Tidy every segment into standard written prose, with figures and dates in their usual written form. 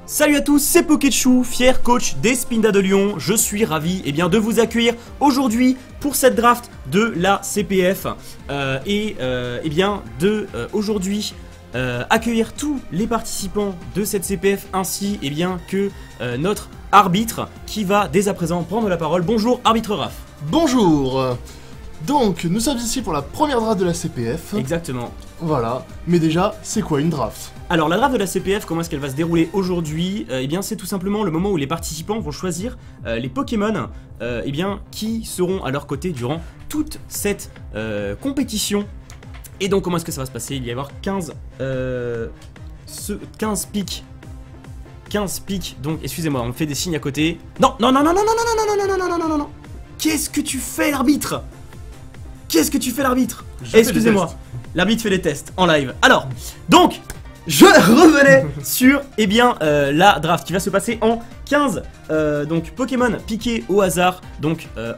Salut à tous, c'est Poketchou, fier coach des Spinda de Lyon. Je suis ravi de vous accueillir aujourd'hui pour cette draft de la CPF aujourd'hui accueillir tous les participants de cette CPF ainsi que notre arbitre qui va dès à présent prendre la parole. Bonjour arbitre Raph. Bonjour. Donc nous sommes ici pour la première draft de la CPF. Exactement. Voilà, mais déjà c'est quoi une draft? Alors la draft de la CPF, comment est-ce qu'elle va se dérouler aujourd'hui? C'est tout simplement le moment où les participants vont choisir les Pokémon qui seront à leur côté durant toute cette compétition. Et donc comment est-ce que ça va se passer? Il va y avoir 15 pics. 15 pics, donc excusez-moi, on fait des signes à côté. Non. Qu'est-ce que tu fais l'arbitre? Qu'est-ce que tu fais l'arbitre? Excusez-moi, l'arbitre fait les tests en live. Alors, donc, je revenais sur la draft qui va se passer en 15 Pokémon piqués au hasard,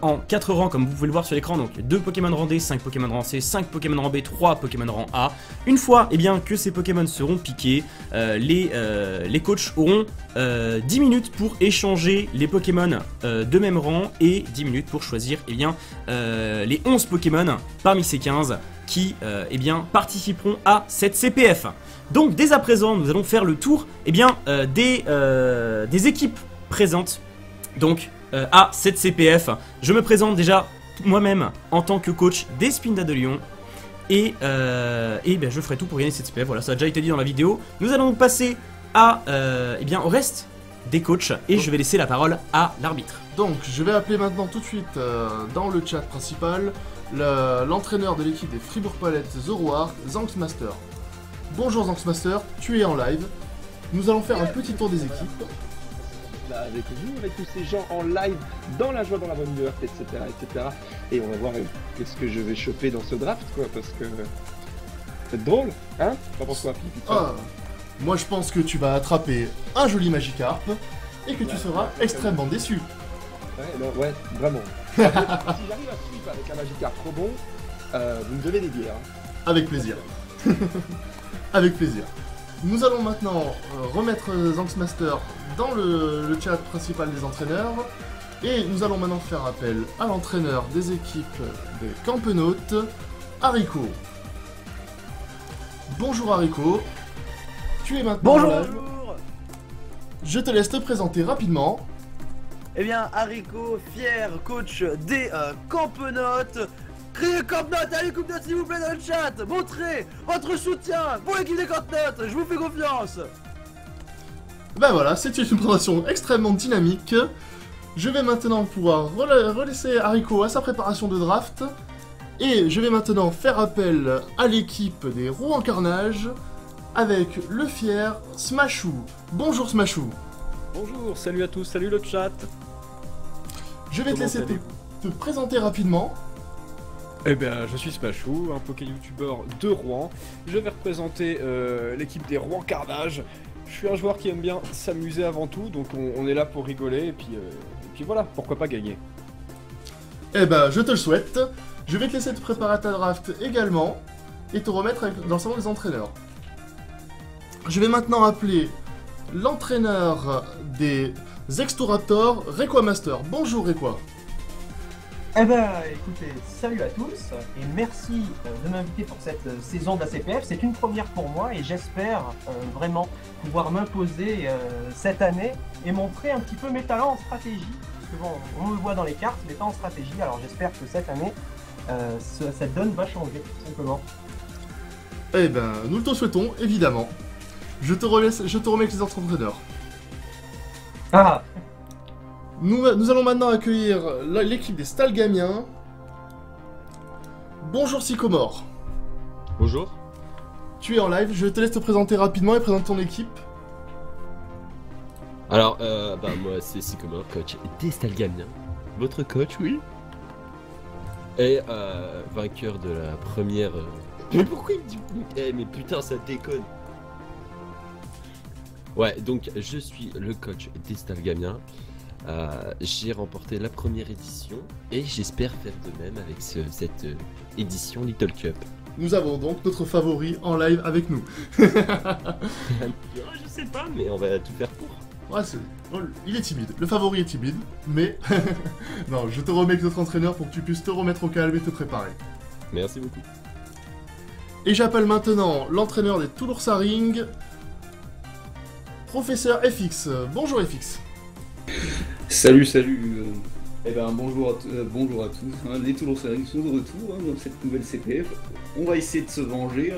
en 4 rangs comme vous pouvez le voir sur l'écran, donc 2 Pokémon rang D, 5 Pokémon rang C, 5 Pokémon rang B, 3 Pokémon rang A. Une fois que ces Pokémon seront piqués, les coachs auront 10 minutes pour échanger les Pokémon de même rang et 10 minutes pour choisir les 11 Pokémon parmi ces 15 qui participeront à cette CPF. Donc dès à présent nous allons faire le tour des équipes présentes à cette CPF. Je me présente déjà moi-même en tant que coach des Spinda de Lyon et je ferai tout pour gagner cette CPF. Voilà, ça a déjà été dit dans la vidéo. Nous allons donc passer au reste des coachs et je vais laisser la parole à l'arbitre. Donc je vais appeler maintenant tout de suite dans le chat principal l'entraîneur de l'équipe des Fribourg Palettes Zoroark, Zanksmaster. Bonjour Zanksmaster, tu es en live. Nous allons faire un petit tour des équipes. Là, avec vous, avec tous ces gens en live, dans la joie, dans la bonne humeur, etc. Et on va voir qu'est-ce que je vais choper dans ce draft, quoi, parce que c'est drôle, hein? T'en penses quoi, moi je pense que tu vas attraper un joli Magikarp et que tu seras extrêmement déçu. Ouais, vraiment. Si j'arrive à suivre avec un Magikarp trop bon, vous me devez des bières. Avec plaisir. Avec plaisir. Nous allons maintenant remettre Zanksmaster dans le chat principal des entraîneurs. Et nous allons maintenant faire appel à l'entraîneur des équipes des Campenautes, Haricot. Bonjour Haricot. Tu es maintenant en live. Je te laisse te présenter rapidement. Haricot, fier coach des Campenautes. Criez Campenautes, allez Campenautes s'il vous plaît dans le chat. Montrez votre soutien pour l'équipe des Campenautes, je vous fais confiance. Ben voilà, c'est une présentation extrêmement dynamique. Je vais maintenant pouvoir relaisser Haricot à sa préparation de draft. Et je vais maintenant faire appel à l'équipe des Rouen Carnage avec le fier Smashou. Bonjour Smashou. Bonjour, salut à tous, salut le chat. Je vais te laisser te présenter rapidement. Je suis Smashou, un Poké-youtubeur de Rouen. Je vais représenter l'équipe des Rouen Carnage. Je suis un joueur qui aime bien s'amuser avant tout, donc on est là pour rigoler et puis voilà, pourquoi pas gagner. Je te le souhaite. Je vais te laisser te préparer à ta draft également et te remettre dans le salon des entraîneurs. Je vais maintenant appeler l'entraîneur des Extoraptors, Requamaster. Bonjour Requa. Écoutez, salut à tous et merci de m'inviter pour cette saison de la CPF. C'est une première pour moi et j'espère vraiment pouvoir m'imposer cette année et montrer un petit peu mes talents en stratégie. Parce que bon, on me voit dans les cartes, mais pas en stratégie, alors j'espère que cette année, cette donne va changer, tout simplement. Nous te souhaitons, évidemment. Je te remets avec les autres entraîneurs. Ah. Nous allons maintenant accueillir l'équipe des Stalgamiens. Bonjour Sycomore. Bonjour. Tu es en live, je te laisse te présenter rapidement et présenter ton équipe. Alors, moi c'est Sycomore, coach des Stalgamiens. Votre coach, oui. Et vainqueur de la première... Mais pourquoi il me dit... mais putain, ça déconne. Ouais, donc je suis le coach des Stalgamiens. J'ai remporté la première édition et j'espère faire de même avec cette édition Little Cup. nous avons donc notre favori en live avec nous. Je sais pas, mais on va tout faire pour. Ouais, il est timide. Le favori est timide, mais... non, je te remets avec notre entraîneur pour que tu puisses te remettre au calme et te préparer. Merci beaucoup. Et j'appelle maintenant l'entraîneur des Toulouse Saring, Professeur FX. Bonjour FX. Salut. Eh ben bonjour à tous. Hein, les Toulouse Saring sont de retour dans cette nouvelle CPF. On va essayer de se venger.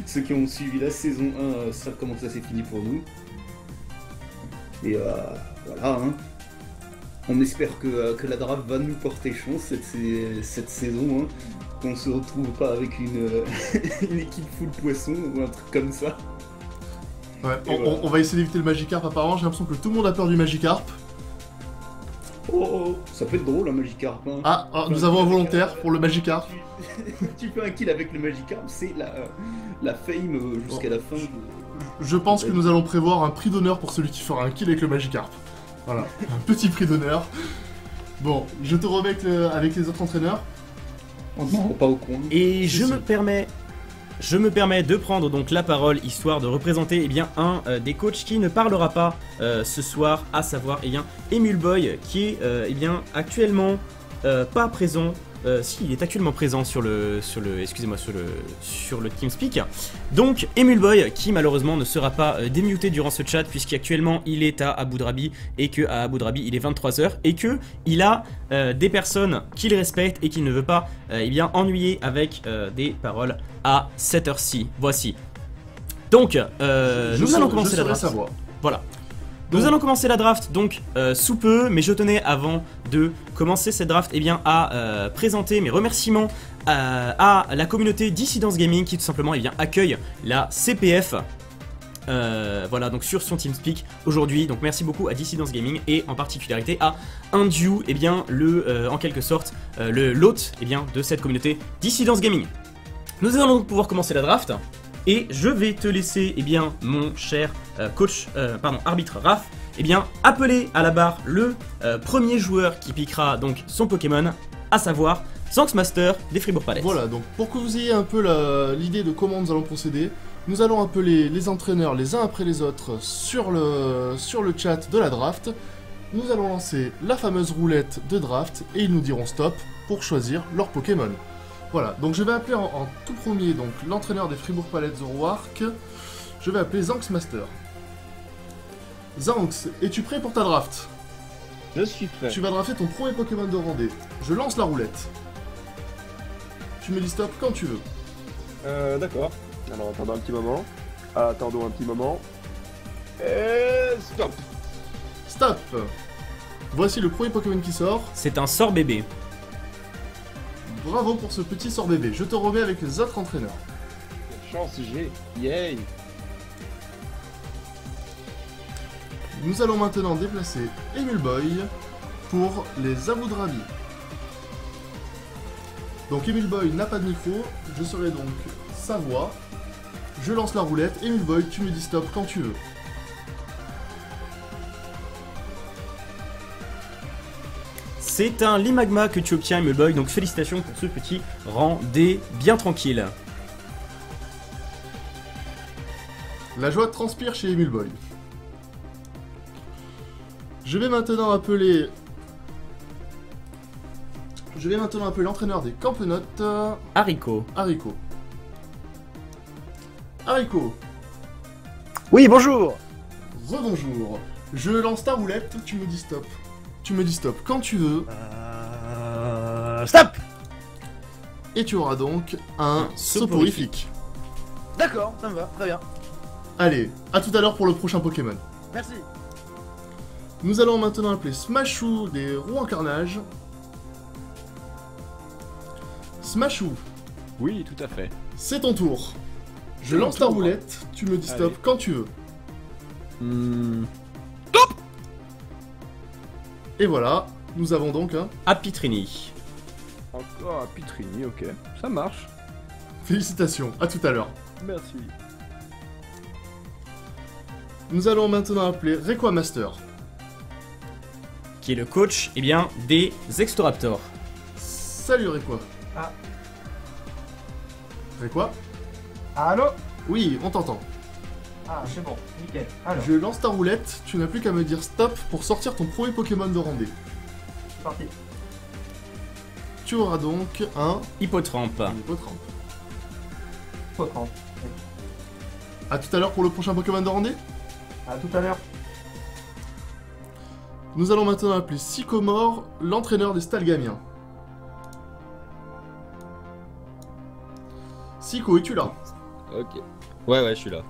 Ceux qui ont suivi la saison 1 savent comment ça s'est fini pour nous. Et voilà. Hein. On espère que la draft va nous porter chance cette saison. Hein. Qu'on se retrouve pas avec une équipe full poisson ou un truc comme ça. Ouais, on va essayer d'éviter le Magikarp apparemment. J'ai l'impression que tout le monde a peur du Magikarp. Oh, ça peut être drôle un Magikarp. Hein. Ah, nous avons un volontaire pour le Magikarp. Tu fais un kill avec le Magikarp, c'est la fame jusqu'à la fin. Je pense que nous allons prévoir un prix d'honneur pour celui qui fera un kill avec le Magikarp. Voilà, un petit prix d'honneur. Bon, je te remets avec les autres entraîneurs. On ne pas au coin. Et je me permets de prendre donc la parole histoire de représenter un des coachs qui ne parlera pas ce soir, à savoir Emulboy, qui est actuellement pas présent. Si, il est actuellement présent sur le TeamSpeak. Donc Emulboy qui malheureusement ne sera pas démuté durant ce chat puisqu'actuellement il est à Abu Dhabi et que à Abu Dhabi il est 23h et que il a des personnes qu'il respecte et qu'il ne veut pas ennuyer avec des paroles à cette heure-ci. Voici. Donc nous allons commencer la draft. Voilà. Nous allons commencer la draft donc sous peu, mais je tenais avant de commencer cette draft à présenter mes remerciements à la communauté Dissidence Gaming qui tout simplement accueille la CPF. Voilà, donc sur son TeamSpeak aujourd'hui. Donc merci beaucoup à Dissidence Gaming et en particularité à Indiu, en quelque sorte l'hôte de cette communauté Dissidence Gaming. Nous allons donc pouvoir commencer la draft. Et je vais te laisser, mon cher arbitre Raph, appeler à la barre le premier joueur qui piquera donc son Pokémon, à savoir Zanxmaster des Fribourg Palace. Voilà, donc pour que vous ayez un peu l'idée de comment nous allons procéder, nous allons appeler les entraîneurs les uns après les autres sur le chat de la draft. Nous allons lancer la fameuse roulette de draft et ils nous diront stop pour choisir leur Pokémon. Voilà, donc je vais appeler en tout premier donc l'entraîneur des Fribourg Palace Zoroark. Je vais appeler Zanxmaster. Zanx, es-tu prêt pour ta draft? Je suis prêt. Tu vas drafter ton premier Pokémon de rendez. Je lance la roulette. Tu me dis stop quand tu veux. D'accord. Alors attendons un petit moment. Et stop. Stop. Voici le premier Pokémon qui sort. C'est un sort bébé. Bravo pour ce petit sort bébé. Je te remets avec les autres entraîneurs. Quelle chance j'ai. Yay. Nous allons maintenant déplacer Emulboy pour les Abu Dhabi. Donc Emulboy n'a pas de micro. Je serai donc sa voix. Je lance la roulette. Emulboy, tu me dis stop quand tu veux. C'est un Limagma que tu obtiens, Emulboy, donc félicitations pour ce petit rendez bien tranquille. La joie transpire chez Emulboy. Je vais maintenant appeler l'entraîneur des Campenotes, Haricot. Haricot. Oui, bonjour. Rebonjour. Je lance ta roulette, tu me dis stop. Tu me dis stop quand tu veux. Stop. Et tu auras donc un soporifique. D'accord, ça me va, très bien. Allez, à tout à l'heure pour le prochain Pokémon. Merci. Nous allons maintenant appeler Smashou des roues en carnage. Smashou, Oui, tout à fait. c'est ton tour. Je lance ta roulette, tu me dis stop Allez. quand tu veux. Top. Et voilà, nous avons donc un... Apitrini. Encore un Pitrini, ok. Ça marche. Félicitations, à tout à l'heure. Merci. Nous allons maintenant appeler Requamaster. Qui est le coach des Extoraptors. Salut Requa. fais quoi? Allô? Oui, on t'entend. Ah, c'est bon, nickel. Alors, Je lance ta roulette, tu n'as plus qu'à me dire stop pour sortir ton premier Pokémon de randée. c'est parti. Tu auras donc un Hippotrampe. Hippotrampe. Faut 30. A tout à l'heure pour le prochain Pokémon de randée. À tout à l'heure. Nous allons maintenant appeler Sycomore, l'entraîneur des Stalgamiens. Syco, es-tu là? Ok. Ouais, je suis là.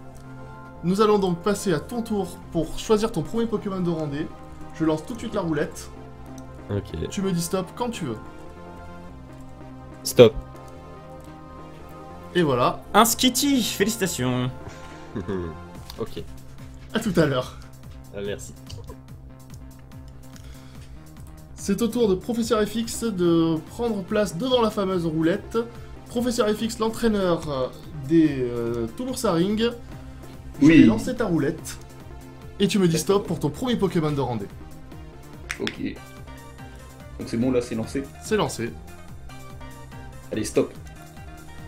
Nous allons donc passer à ton tour pour choisir ton premier Pokémon de randée. Je lance tout de suite la roulette. Ok. Tu me dis stop quand tu veux. Stop. Et voilà, Un Skitty, félicitations. Ok. à tout à l'heure. Ah, merci. C'est au tour de Professeur FX de prendre place devant la fameuse roulette. Professeur FX, l'entraîneur des Toulouse-Saring. Je vais Oui. lancer ta roulette. Et tu me dis stop pour ton premier Pokémon de randée. Ok. Donc c'est bon, là, c'est lancé. C'est lancé. Allez, stop.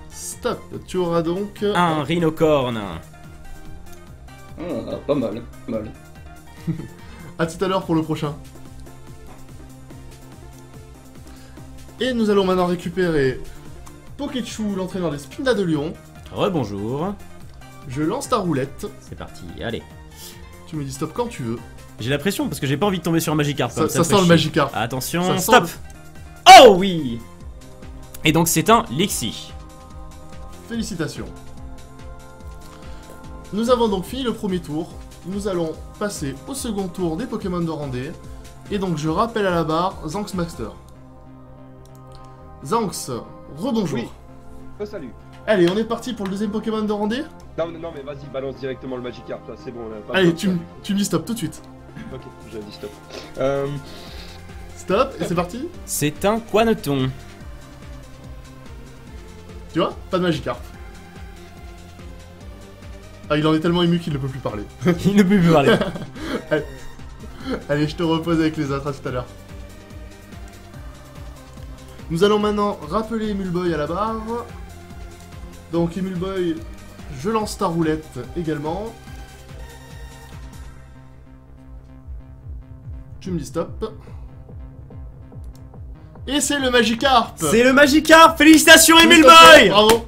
Stop. Tu auras donc... Un Rhinocorn. Ah, pas mal, pas mal. À tout à l'heure pour le prochain. Et nous allons maintenant récupérer Pokéchou, l'entraîneur des Spinda de Lyon. Rebonjour. Je lance ta roulette. C'est parti, allez. Tu me dis stop quand tu veux. J'ai la pression parce que j'ai pas envie de tomber sur un Magikarp. Ça me sent fait le chier. Magikarp. Attention, Ça sent stop. Oh oui. Et donc c'est un Lexi. Félicitations. Nous avons donc fini le premier tour. Nous allons passer au second tour des Pokémon de randée. Et donc je rappelle à la barre Zanx Master. Zanx, rebonjour. Oui. Oh, salut. Allez, on est parti pour le deuxième Pokémon de randée. Non, mais vas-y, balance directement le Magikarp, là, c'est bon. Là, pas Allez, besoin de tu me dis stop tout de suite. Ok, j'ai dit stop. Stop, et c'est parti. C'est un Quanoton. Tu vois, pas de Magikarp. Ah, il en est tellement ému qu'il ne peut plus parler. Il ne peut plus parler. Allez, je te repose avec les autres, à tout à l'heure. Nous allons maintenant rappeler Emulboy à la barre. Donc Emulboy, je lance ta roulette également. Tu me dis stop. Et c'est le Magikarp. C'est le Magikarp. Félicitations Tout à Emile fait, Boy. Bravo.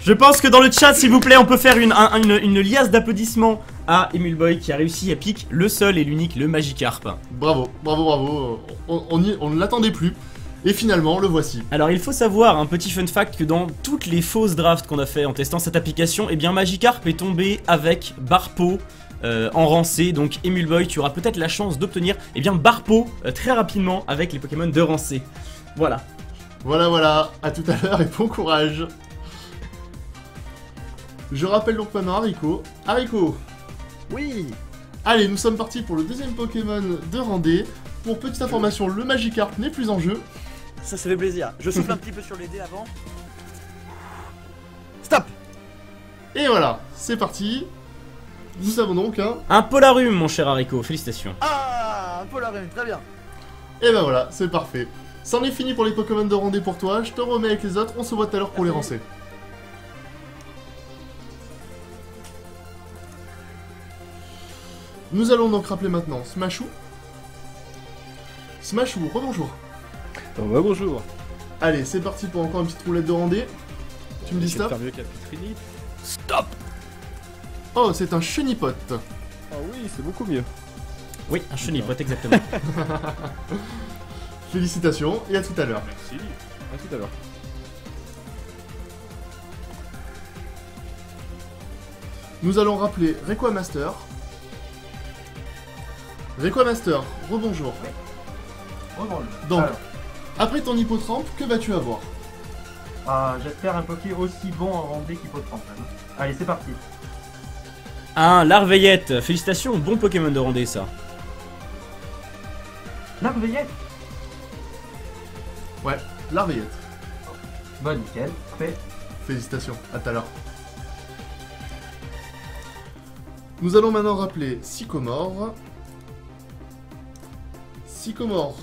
Je pense que dans le chat, s'il vous plaît, on peut faire une liasse d'applaudissements à Emile Boy qui a réussi à piquer le seul et l'unique, le Magikarp. Bravo, bravo, bravo. On ne l'attendait plus. Et finalement, le voici. Alors il faut savoir, un petit fun fact, que dans toutes les fausses drafts qu'on a fait en testant cette application, eh bien Magikarp est tombé avec Barpo en rancé. Donc Emule Boy, tu auras peut-être la chance d'obtenir eh bien Barpo très rapidement avec les Pokémon de rancé. Voilà. Voilà, à tout à l'heure et bon courage. Je rappelle donc maintenant Haricot. Haricot, Oui. allez, nous sommes partis pour le deuxième Pokémon de randée. Pour petite information, le Magikarp n'est plus en jeu. Ça fait plaisir. Je souffle un petit peu sur les dés avant. Stop. Et voilà, c'est parti. Nous avons donc un... Un Polarum, mon cher Haricot, félicitations. Ah, un Polarum, très bien. Et ben voilà, c'est parfait. C'en est fini pour les Pokémon de randée pour toi. Je te remets avec les autres. On se voit tout à l'heure pour les rancer. Nous allons donc rappeler maintenant Smashou. Smashou, rebonjour. Oh, bah, bonjour. Allez, c'est parti pour encore une petite roulette de randée. Tu me dis Essaie de stop. faire mieux qu'à Pitrini. Oh, c'est un Chenipot. Ah oui, c'est beaucoup mieux. Oui, un Chenipot, exactement. Félicitations et à tout à l'heure. Merci. À tout à l'heure. Nous allons rappeler Requamaster. Requamaster, rebonjour. Rebonjour. Donc, Alors, après ton hippotrampe, que vas-tu avoir? j'espère un Poké aussi bon en randée qu'Hippotrampe. Allez, c'est parti. Un Larveillette, félicitations, bon Pokémon de randée ça. Larveillette. Ouais, Larveillette. Bon, nickel. Fait. Félicitations, à tout à l'heure. Nous allons maintenant rappeler Sycomore. Sycomore,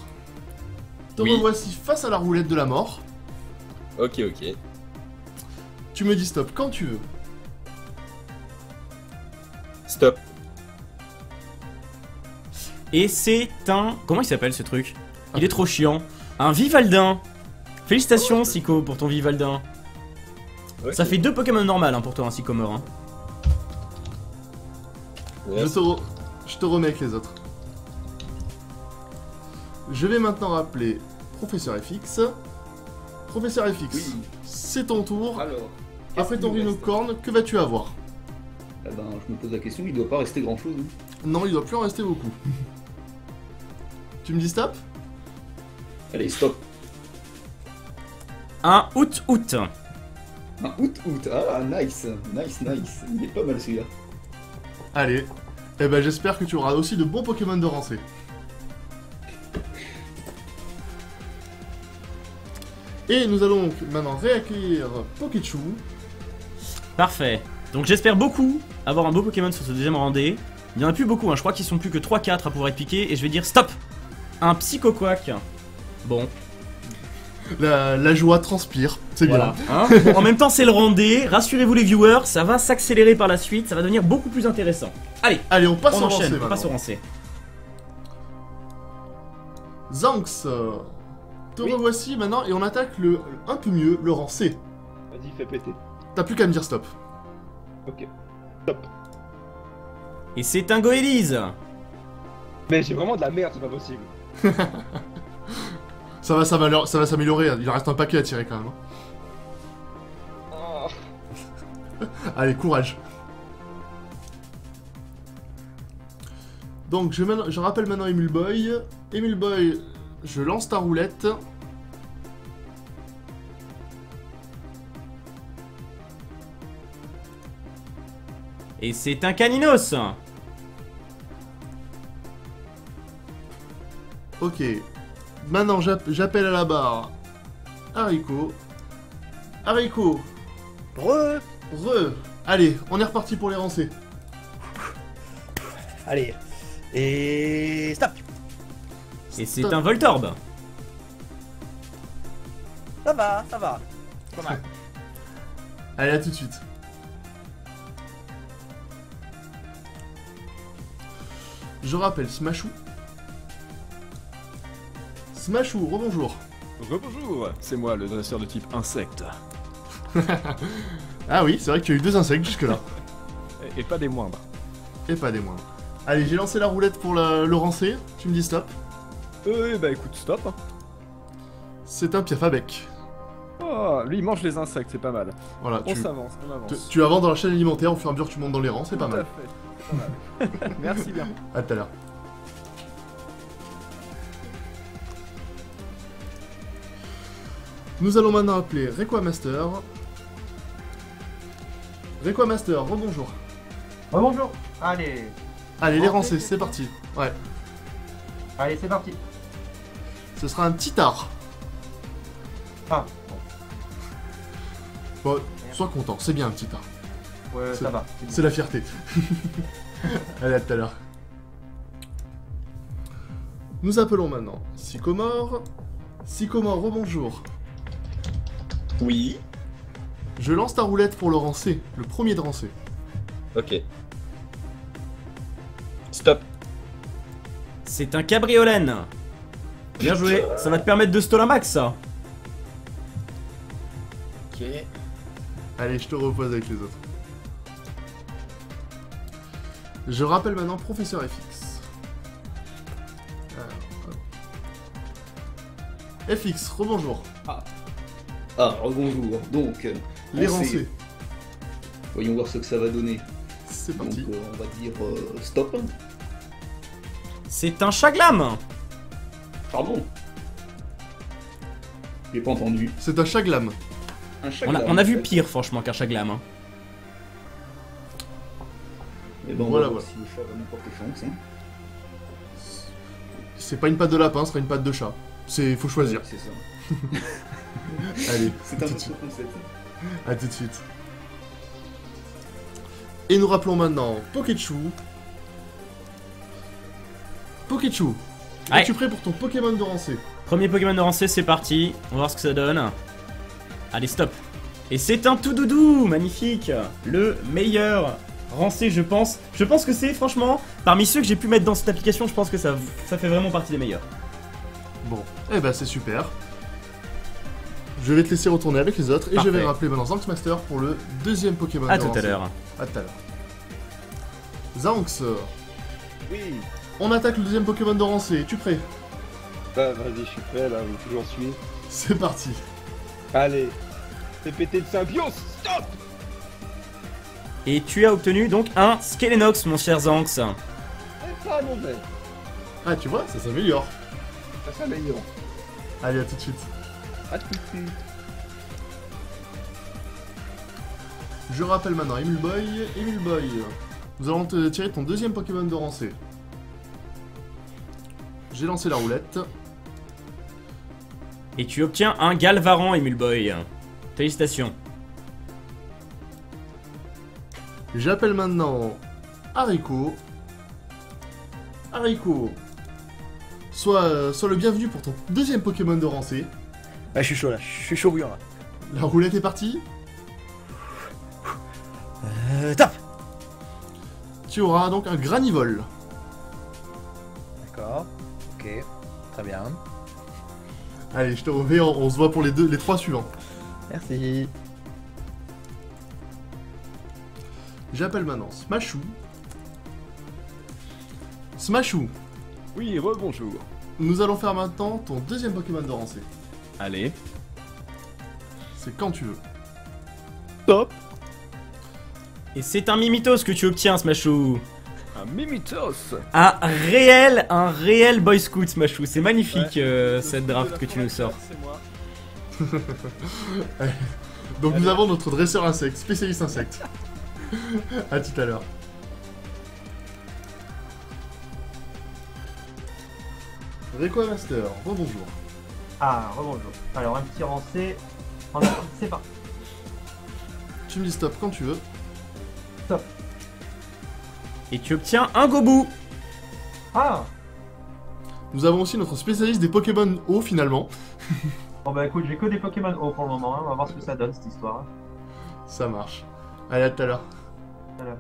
te Oui. revoici face à la roulette de la mort. Ok. Tu me dis stop quand tu veux. Stop. Et c'est un... Comment il s'appelle ce truc? Il est trop chiant. Un Vivaldin. Félicitations, Syco, pour ton Vivaldin. Ouais, Ça fait 2 Pokémon normales hein, pour toi, un Sycomore. Hein. ouais, Je te remets avec les autres. Je vais maintenant rappeler Professeur FX. Professeur FX, Oui. c'est ton tour. Alors, Après ton qu'est-ce qu'il nous rhinocorne, que vas-tu avoir? Eh ben, je me pose la question, il doit pas rester grand chose. Non, il doit plus en rester beaucoup. Tu me dis stop? Allez, stop. Un août. Un août. Ah, nice. Il est pas mal celui-là. Allez. Eh ben j'espère que tu auras aussi de bons Pokémon de rancée. Et nous allons donc maintenant réaccueillir Pokéchou. Parfait. Donc j'espère beaucoup avoir un beau Pokémon sur ce deuxième rendez. Il n'y en a plus beaucoup, hein. Je crois qu'ils sont plus que 3-4 à pouvoir être piqués. Et je vais dire stop. Un Psychoquack. Bon. La joie transpire, c'est Voilà. bien. Hein. Bon, en même temps, c'est le rendez. Rassurez-vous les viewers, ça va s'accélérer par la suite. Ça va devenir beaucoup plus intéressant. Allez, Allez, on passe on au rancé enchaîne. On maintenant. passe au rancé. Zanx, te revoici maintenant et on attaque le un peu mieux, le rancé. Vas-y, fais péter. T'as plus qu'à me dire stop. Ok. Stop. Et c'est un Goélise. Mais j'ai vraiment de la merde, c'est pas possible. Ça va s'améliorer, il en reste un paquet à tirer quand même. Oh. Allez, courage. Donc je rappelle maintenant Emule Boy. Emule Boy, je lance ta roulette. Et c'est un Caninos. Ok. Maintenant j'appelle à la barre Haricot. Haricot. Re. Allez, on est reparti pour les rancés. Allez. Et stop. Et c'est un Voltorb. Ça va, ça va. C'est pas mal. Allez, à tout de suite. Je rappelle Smashou. Smashou, rebonjour. Rebonjour, c'est moi le dresseur de type insecte. Ah oui, c'est vrai que tu as eu 2 insectes jusque-là. Et pas des moindres. Et pas des moindres. Allez, j'ai lancé la roulette pour le rancé. Tu me dis stop. Bah écoute, stop. Hein. C'est un Piafabec. Oh, lui il mange les insectes, c'est pas mal. Voilà, On s'avance, on avance. tu avances dans la chaîne alimentaire au fur et à mesure que tu montes dans les rangs, c'est pas Tout à mal. fait, c'est pas mal. Merci bien. À tout à l'heure. Nous allons maintenant appeler Requamaster. Requamaster, rebonjour. Oh, bonjour. Allez. Allez, les rancés, c'est parti. Ouais, Allez, c'est parti. ce sera un Titar. Ah, Bon, sois content, c'est bien un Titar. ouais, C'est- ça va. C'est la fierté. Allez, à tout à l'heure. Nous appelons maintenant Sycomore. Sycomore, rebonjour. Oui. Je lance ta roulette pour le rancé, le premier de rancé. Ok. Stop. C'est un Cabriolène. Bien joué. Ça va te permettre de stall un max, ça. Ok. Allez, je te repose avec les autres. Je rappelle maintenant Professeur FX. Alors, hop. FX, rebonjour. Ah, rebonjour. Donc, Les rancés. rancés, Voyons voir ce que ça va donner. c'est Donc, parti. on va dire stop. C'est un Chaglam. Pardon. J'ai pas entendu. C'est un Chaglam. Un On chagrin. a vu pire, franchement, qu'un Chaglam. Hein. Et ben, on Voilà, va voir voilà. si le chat va nous porter chance. Hein. C'est pas une patte de lapin, ce sera une patte de chat. Faut choisir. Ouais, c'est ça. Allez, C'est un autre concept. à tout de suite. Et nous rappelons maintenant Pokéchou. Pokéchou, Ouais. es-tu prêt pour ton Pokémon de rancé? Premier Pokémon de rancé, c'est parti. On va voir ce que ça donne. Allez, stop. Et c'est un tout doudou, magnifique. Le meilleur rancé, je pense. Je pense que c'est, franchement, parmi ceux que j'ai pu mettre dans cette application, je pense que ça fait vraiment partie des meilleurs. Bon, eh ben c'est super. Je vais te laisser retourner avec les autres et Parfait. je vais rappeler maintenant Zanx Master pour le deuxième Pokémon. À de tout à lancer. l'heure. À tout à l'heure. Zanx, Oui. on attaque le deuxième Pokémon de Rancé. Es-tu prêt? Bah vas-y, je suis prêt là, où j'en suis. C'est parti. Allez. Fais péter de symbiose. Stop. Et tu as obtenu donc un Skelenox, mon cher Zanx. C'est pas mauvais. Ah, tu vois, ça s'améliore. Ça s'améliore. Allez, à tout de suite. À tout de suite. Je rappelle maintenant Emile Boy. Emile Boy, nous allons te tirer ton deuxième Pokémon de Rancé. J'ai lancé la roulette. Et tu obtiens un Galvaran, Emile Boy. Félicitations. J'appelle maintenant Haricot. Haricot, sois le bienvenu pour ton deuxième Pokémon de Rancé. Ah, je suis chaud là, je suis chaud bouillant là. La roulette est partie. Top. Tu auras donc un Granivol. D'accord. Ok. Très bien. Allez, je te remets, on se voit pour les trois suivants. Merci. J'appelle maintenant Smashou. Smashou, Oui, rebonjour. nous allons faire maintenant ton deuxième Pokémon de Rancé. Allez. C'est quand tu veux. Top. Et c'est un Mimitos que tu obtiens, Smashou. Un Mimitos. Un réel Boy Scout, Smashou. C'est magnifique cette draft que tu nous sors. C'est moi. Donc nous avons notre dresseur insecte, spécialiste insecte. A tout à l'heure. Requa Master, rebonjour. Ah, rebonjour. Alors, un petit rancé. En Afrique, c'est parti. Tu me dis stop quand tu veux. Et tu obtiens un Gobu. Ah. Nous avons aussi notre spécialiste des Pokémon eau finalement. Bon bah écoute, j'ai que des Pokémon haut pour le moment, hein. On va voir ce que ça donne cette histoire. Hein. Ça marche. Allez, à tout à l'heure. Voilà.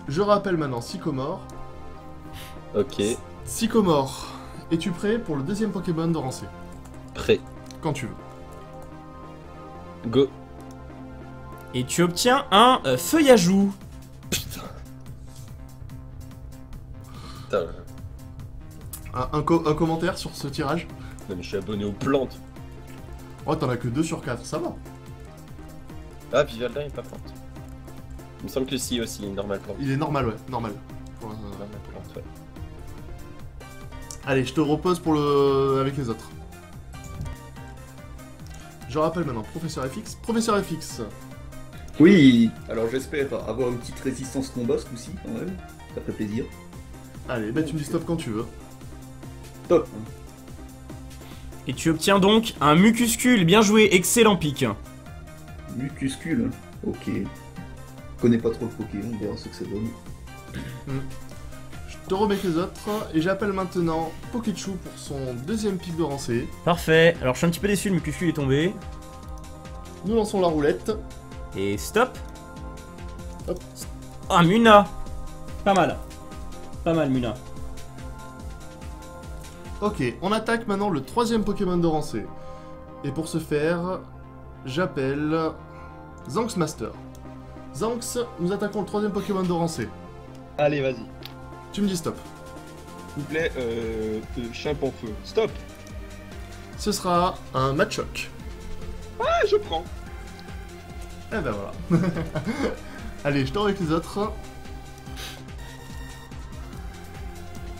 Je rappelle maintenant Sycomore. Ok, Sycomore, es-tu prêt pour le deuxième Pokémon de Rancé? prêt. Quand tu veux. Go. Et tu obtiens un Feuillajou. Putain. Un commentaire sur ce tirage? Non mais je suis abonné aux plantes. Oh, t'en as que 2 sur 4, ça va. Ah, Vivalda est pas plante. Il me semble que si aussi, normal plante. Il est normal, ouais, normal. Normal plante, ouais. Allez, je te repose avec les autres. Je rappelle maintenant Professeur FX. Professeur FX, Oui, alors j'espère avoir une petite résistance combat ce coup-ci quand même. Ça fait plaisir. allez, bah tu me dis stop quand tu veux. Top. Et tu obtiens donc un Mucuscule. Bien joué, excellent pic. Mucuscule. Ok. Je connais pas trop le Pokémon, on verra ce que ça donne. Je te remets avec les autres et j'appelle maintenant Pokéchou pour son deuxième pic de Rancé. Parfait. Alors je suis un petit peu déçu, le Mucuscule est tombé. Nous lançons la roulette. Et stop. Hop. Ah, Muna. Pas mal. Pas mal, Muna. Ok, on attaque maintenant le troisième Pokémon de Rancé. Et pour ce faire, j'appelle Zanx Master. Zanx, nous attaquons le troisième Pokémon de Rancé. Allez, vas-y. Tu me dis stop. S'il vous plaît, chien en feu. Stop. Ce sera un Machoke. Ah, je prends. Eh ben voilà. Allez, je t'en avec les autres.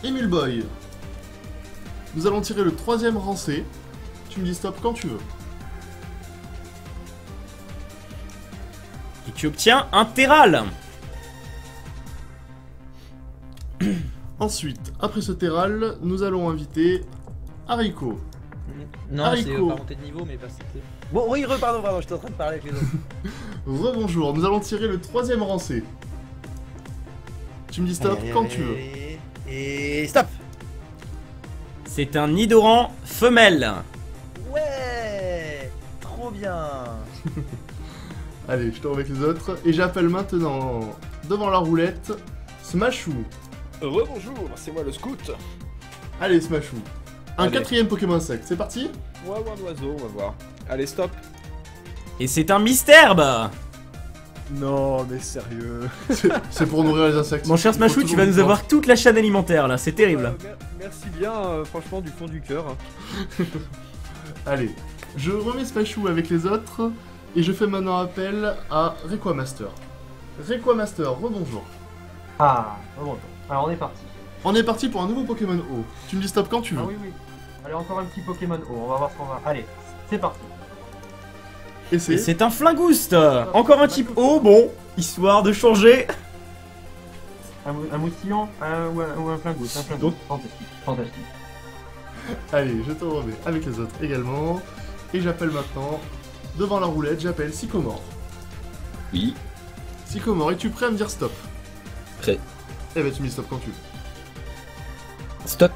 Emile Boy. Nous allons tirer le troisième Rancé. Tu me dis stop quand tu veux. Et tu obtiens un Terral. Ensuite, après ce Terral, nous allons inviter Haricot. Non, Haricot. c'est pas monter de niveau, mais pas c'était. Bon, oui, pardon, j'étais en train de parler avec les autres. Rebonjour, nous allons tirer le troisième Rancé. Tu me dis stop quand tu veux. Et stop. C'est un Nidoran femelle. Ouais. Trop bien. bien. Allez, je te remets avec les autres. Et j'appelle maintenant, devant la roulette, Smashou. Rebonjour, c'est moi le scout. Allez, Smashou. Un Allez. 4ème Pokémon insecte, c'est parti? On va voir l'oiseau, on va voir. Allez, stop. Et c'est un mystère, bah. Non, mais sérieux. C'est pour nourrir les insectes. Mon cher Il faut Smashou, tu toujours vas une nous plante. avoir toute la chaîne alimentaire là, c'est terrible. Merci bien, franchement, du fond du cœur. Allez, je remets Smashou avec les autres. Et je fais maintenant appel à Requamaster. Requamaster, rebonjour. Ah, bon. Alors on est parti. On est parti pour un nouveau Pokémon O. Tu me dis stop quand tu veux. Ah oui, oui. Allez, encore un petit Pokémon O, on va voir ce qu'on va. Allez, c'est parti. Et Et c'est... c'est un Flingouste. Encore un type haut, bon, histoire de changer. Un moustillon ou un flingouste. Un flingouste. Fantastique, fantastique. Allez, je te remets avec les autres également. Et j'appelle maintenant, devant la roulette, j'appelle Sycomore. Oui, Sycomore, es-tu prêt à me dire stop? prêt. Eh ben tu me dis stop quand tu veux. Stop.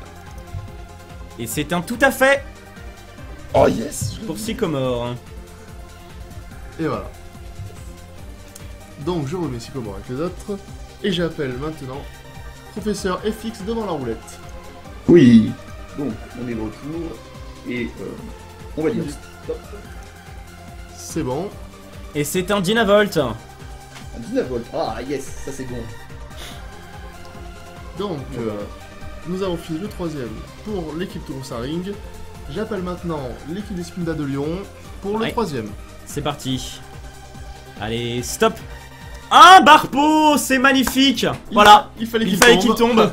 Et c'est un tout à fait Oh yes. pour Sycomore. Et voilà. Donc je remets Sycomore avec les autres. Et j'appelle maintenant Professeur FX devant la roulette. Oui. Donc, on est de retour. Et on va dire stop. C'est bon. Et c'est un Dynavolt. Un 19 volts. Ah yes, ça c'est bon. Donc, nous avons fini le troisième pour l'équipe Tourousaring. J'appelle maintenant l'équipe des Spinda de Lyon pour le Ouais. troisième. C'est parti. Allez, stop. Un Barpo, c'est magnifique. Voilà, Il fallait il fallait qu'il tombe.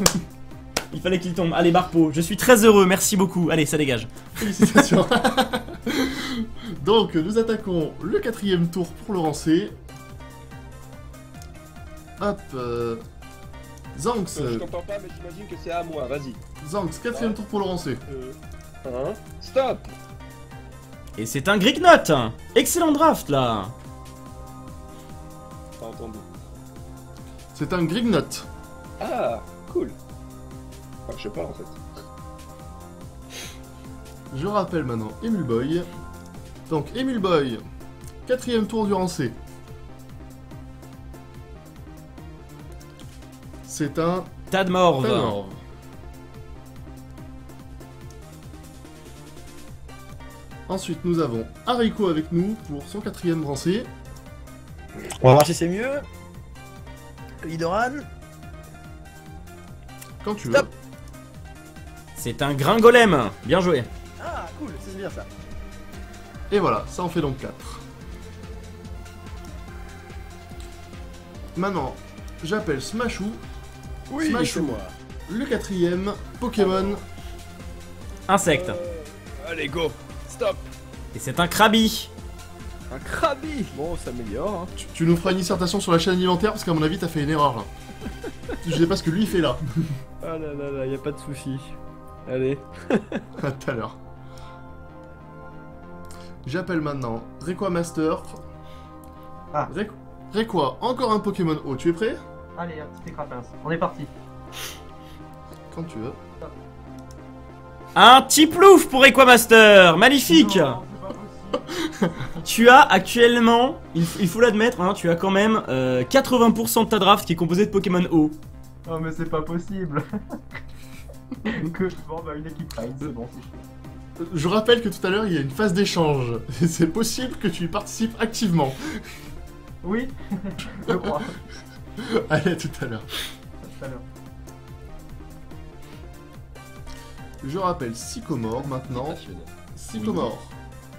Il fallait qu'il tombe. Allez, Barpo, je suis très heureux, merci beaucoup. Allez, ça dégage. Félicitations. Donc, nous attaquons le quatrième tour pour le lancer. Hop. Zanx, Je t'entends pas, mais j'imagine que c'est à moi, vas-y. Zanx, quatrième tour pour le lancer. Stop. Et c'est un Grignot. Excellent draft là. Pas entendu. C'est un Grignot. Ah, cool. Enfin, je sais pas en fait. Je rappelle maintenant Emule Boy. Donc, Emule Boy, quatrième tour du lancer. C'est un Tadmorve. Tanorv. Ensuite, nous avons Hariko avec nous pour son quatrième lancé. On va voir si c'est mieux. Lidoran. Quand tu veux. Stop. C'est un Gringolem. Bien joué. Ah, cool, c'est bien ça. Et voilà, ça en fait donc 4. Maintenant, j'appelle Smashou. Oui, Smashou. c'est moi. Le quatrième Pokémon. Insecte. Allez, go. Stop. Et c'est un Krabi. Un Krabi. Bon, ça s'améliore. Hein. Tu nous feras une dissertation sur la chaîne alimentaire parce qu'à mon avis, t'as fait une erreur là. Je sais pas ce que lui il fait là. Ah là là là, y a pas de souci. Allez. À tout à l'heure. J'appelle maintenant Requamaster. Ah. Requa, encore un Pokémon haut. Tu es prêt? Allez, un petit écrapince. On est parti. Quand tu veux. Un Tiplouf pour Equamaster. Magnifique. Non, c'est pas possible. Tu as actuellement, il faut l'admettre, hein, tu as quand même 80% de ta draft qui est composée de Pokémon O. Oh, mais c'est pas possible. Que bon, bah une équipe Raid, c'est bon, c'est chaud. Je rappelle que tout à l'heure il y a une phase d'échange. C'est possible que tu y participes activement. Oui, je crois. Allez, à tout à l'heure. Tout à l'heure. Je rappelle Sycomore maintenant. Sensationnel. Sycomore.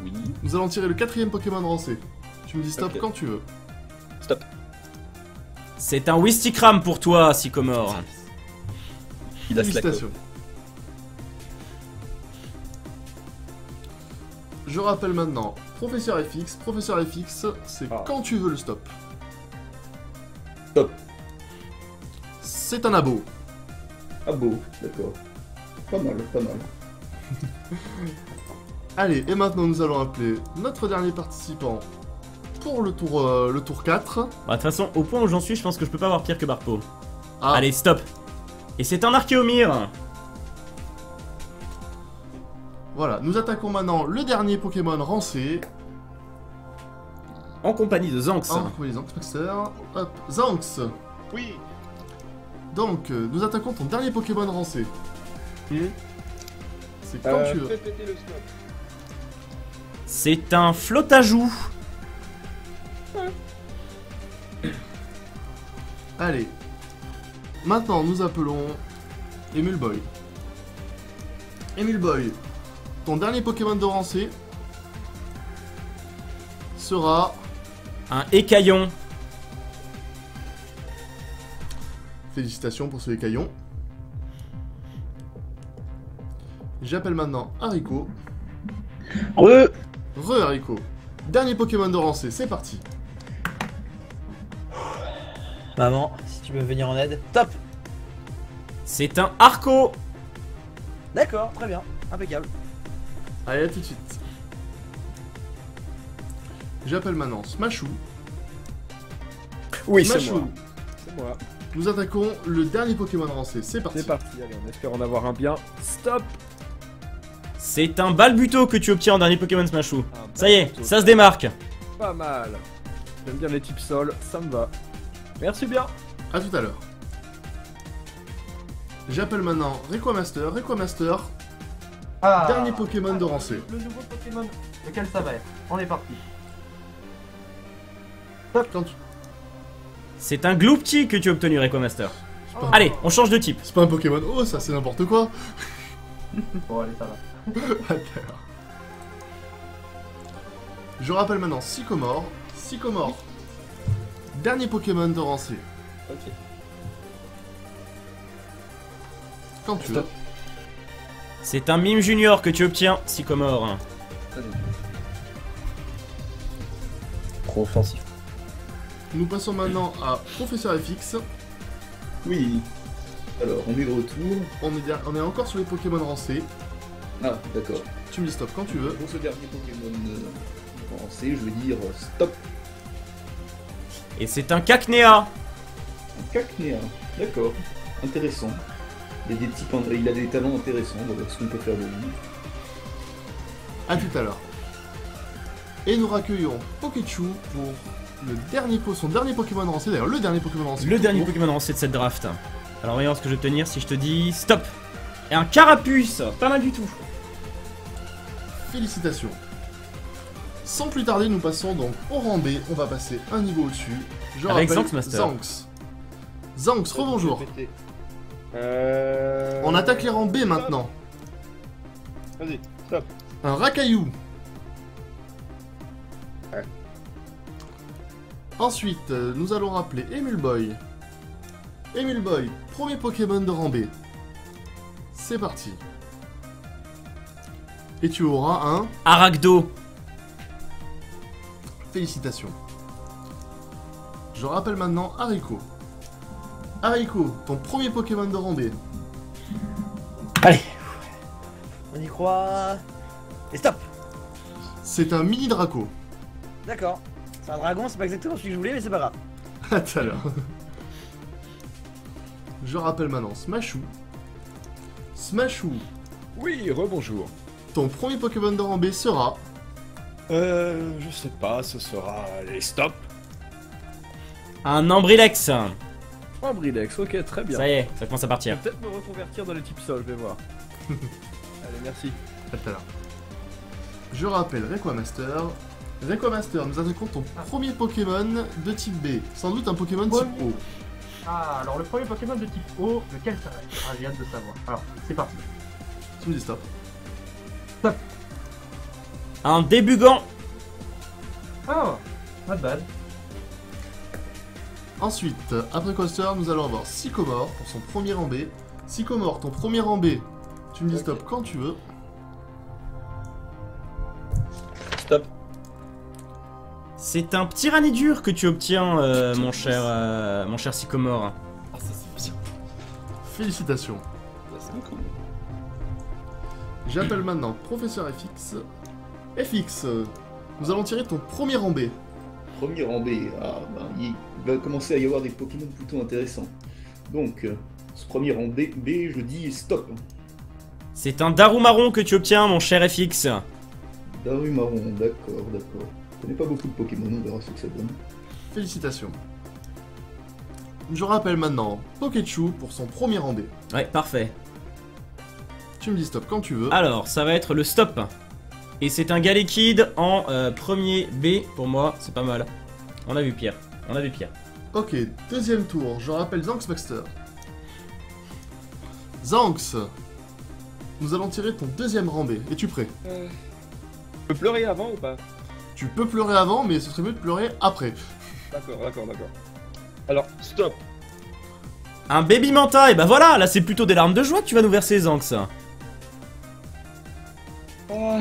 Oui. Nous allons tirer le quatrième Pokémon lancé. Tu me dis stop Ok. quand tu veux. Stop. C'est un Wistikram pour toi, Sycomore. Il a slack. Félicitations. Je rappelle maintenant Professeur FX. Professeur FX, c'est Ah. quand tu veux le stop. Stop. C'est un abo. Ah beau, d'accord. Pas mal, pas mal. Allez, et maintenant nous allons appeler notre dernier participant pour le tour 4. Bah, de toute façon, au point où j'en suis, je pense que je peux pas avoir pire que Barpo. Ah, Allez, stop. Et c'est un Archéomir. voilà, nous attaquons maintenant le dernier Pokémon rancé. en compagnie de Zanx. En compagnie de Zanx Master. Hop, Zanx. Oui. Donc, nous attaquons ton dernier Pokémon rancé. C'est quand tu veux. Fais péter le snob. C'est un flotte-à-joux. Allez. Maintenant, nous appelons Emule Boy. Emule Boy, ton dernier Pokémon de rancé sera... Un écaillon. Félicitations pour ce écaillon. J'appelle maintenant Haricot. Haricot. Dernier Pokémon de rancé, c'est parti. Maman, si tu veux venir en aide, top. C'est un Arco. D'accord, très bien, impeccable. Allez, à tout de suite. J'appelle maintenant Smashou. Oui, c'est Smashou, moi. C'est moi. nous attaquons le dernier Pokémon rancé, c'est parti. C'est parti, allez, on espère en avoir un bien. Stop. C'est un Balbuto que tu obtiens en dernier Pokémon Smashou. Un Ça y est, Balbuto. ça se démarque. Pas mal. J'aime bien les types sol, ça me va. Merci bien. A tout à l'heure. J'appelle maintenant Requamaster. Requamaster, Ah, dernier Pokémon de rancé. Le nouveau Pokémon, lequel ça va être? On est parti. Quand tu... C'est un Gloopty que tu as obtenu, Requamaster. pas- Allez, on change de type. C'est pas un Pokémon. Oh, ça c'est n'importe quoi. Bon, allez, ça va. À tout à l'heure. Je rappelle maintenant Sycomore. Sycomore, dernier Pokémon de rancé. Ok. Quand tu veux. C'est un Mime Junior que tu obtiens, Sycomore. Trop offensif. Nous passons maintenant à Professeur FX. Oui. Alors, on est de retour. On est encore sur les Pokémon rancés. Ah, d'accord. Tu me dis stop quand tu veux. Pour ce dernier Pokémon avancé, je vais dire stop. Et c'est un Cacnea. Un Cacnea. D'accord. Intéressant. Il a des talents intéressants. On va voir ce qu'on peut faire de lui. A tout à l'heure. Et nous raccueillons Pokéchu pour son dernier Pokémon rancé. D'ailleurs, le dernier Pokémon rancé. Le tout dernier court. Pokémon lancé de cette draft. Alors voyons ce que je vais obtenir si je te dis stop. Et un Carapuce. Pas mal du tout. Félicitations. Sans plus tarder, nous passons donc au rang B. On va passer un niveau au-dessus. Je Avec rappelle Zanx Master. Zanx. Zanx, rebonjour. Péter. On attaque les rangs B maintenant. Vas-y, stop. Un Rakaillou. Ouais. Ensuite, nous allons rappeler Emule Boy. Emule Boy, premier Pokémon de rang B. C'est parti. Et tu auras un... Aragdo. Félicitations. Je rappelle maintenant Haricot. Haricot, ton premier Pokémon de rang B. Allez, on y croit. Et stop. C'est un mini Draco. D'accord. C'est un dragon, c'est pas exactement celui que je voulais, mais c'est pas grave. À tout à l'heure. Je rappelle maintenant Smashou. Smashou, Oui, rebonjour. ton premier Pokémon de rang B sera... Je sais pas, ce sera les stop. Un Ambrilex. Un Bridex, ok, très bien. Ça y est, ça commence à Je vais partir. peut-être me reconvertir dans les types sol, je vais voir. Allez, merci. À tout à l'heure. Je rappelle Requamaster. Requamaster, nous attaquons ton premier Pokémon de type B. Sans doute un Pokémon type O. Ah, alors le premier Pokémon de type O, lequel ça va être? Ah, j'ai hâte de savoir. Alors, c'est parti. Tu me dis stop. Un Débugant. Oh, not bad. Ensuite, après Coaster, nous allons avoir Sycomore pour son premier rang B. Sycomore, ton premier rang B, tu me dis stop quand tu veux. Stop. C'est un Tyrannidur que tu obtiens, mon cher Sycomore. Ah, ça c'est bien. Félicitations. Ça, c'est cool. J'appelle maintenant Professeur FX. FX, nous allons tirer ton premier rang B. Premier rang B. Ah, ben, il va commencer à y avoir des Pokémon plutôt intéressants. Donc, ce premier rang B, je dis stop. C'est un Darumaron que tu obtiens, mon cher FX. Darumaron, d'accord, d'accord. connais pas beaucoup de Pokémon, on verra ce que ça donne. Félicitations. Je rappelle maintenant Pokéchou pour son premier rang B. Ouais, parfait. Tu me dis stop quand tu veux. Alors, ça va être le stop. Et c'est un Galekid en premier B pour moi, c'est pas mal. On a vu pire. On a vu pire. Ok, deuxième tour, je rappelle Zanx Baxter. Zanx, nous allons tirer ton deuxième rang B. Es-tu prêt? Je peux pleurer avant ou pas? Tu peux pleurer avant, mais ce serait mieux de pleurer après. D'accord. Alors, stop. Un Baby Manta, et bah voilà, là c'est plutôt des larmes de joie que tu vas nous verser, Zanx. Oh.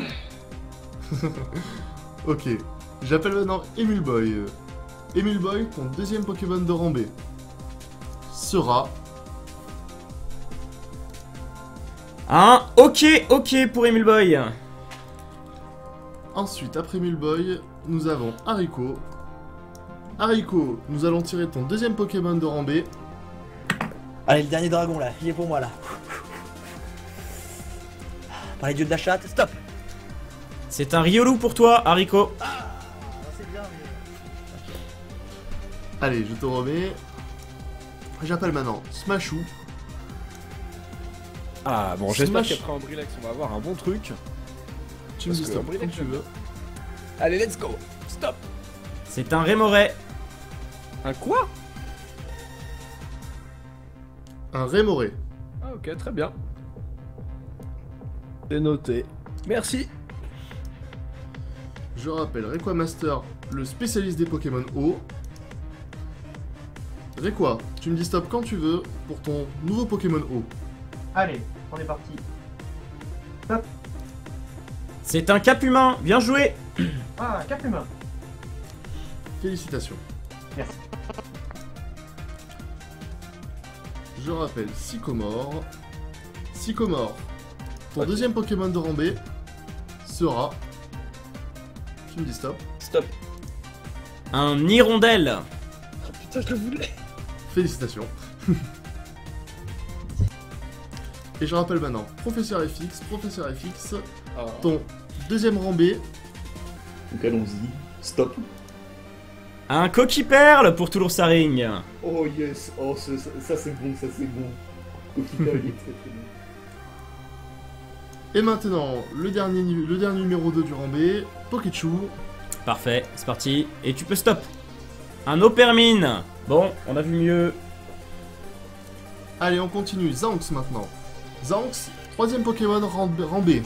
Ok, j'appelle maintenant Emule Boy. Emule Boy, ton deuxième Pokémon de rang B sera... Un ok pour Emule Boy. Ensuite, après Emule Boy, nous avons Haricot. Haricot, nous allons tirer ton deuxième Pokémon de rang B. Allez, le dernier dragon là, il est pour moi là. Par les dieux de la chatte, stop. C'est un Riolu pour toi, Haricot. C'est bien, mais... Allez, je te remets. J'appelle maintenant Smashou. Ah bon, j'espère Smash. qu'après Ambrilex on va avoir un bon truc. Tu me Parce dis que stop Ambrilex, quand tu veux. Allez, let's go. Stop. C'est un Rémoret. Un quoi? Un Rémoré. Ah ok, très bien. C'est noté. Merci. Je rappelle Requa Master, le spécialiste des Pokémon eau. Requa, tu me dis stop quand tu veux pour ton nouveau Pokémon eau. Allez, on est parti. Stop. C'est un Capumin, bien joué. Ah, cap humain. Félicitations. Merci. Je rappelle Sycomore. Sycomore, ton deuxième Pokémon de rang B sera... Tu me dis stop. Stop. Un Hirondelle. Putain, je le voulais. Félicitations. Et je rappelle maintenant Professeur FX. Professeur FX, Ah. ton deuxième rang B. Donc allons-y. Stop. Un Coquille-Perle pour Toulouse Saring. Oh yes. Oh, ça c'est bon, ça c'est bon. Coquille, il est très très bon. Et maintenant, le dernier numéro 2 du rang B, Pokéchou. Parfait, c'est parti. Et tu peux stop. Un Opermine. Bon, on a vu mieux. Allez, on continue. Zanx maintenant. Zanx, troisième Pokémon rang B. Ouais,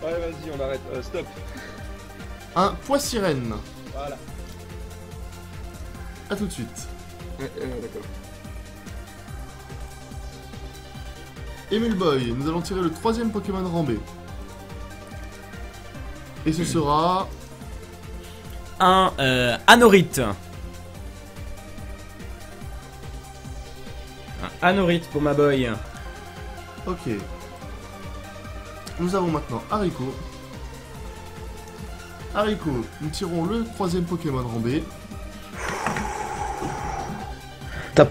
vas-y, on arrête. Stop. Un Poissirène. Voilà. A tout de suite. D'accord. Emule Boy, nous allons tirer le troisième Pokémon rang B. Et ce sera... Un Anorite. Un Anorite pour ma boy. Ok. Nous avons maintenant Haricot. Haricot, nous tirons le troisième Pokémon rang B. Top.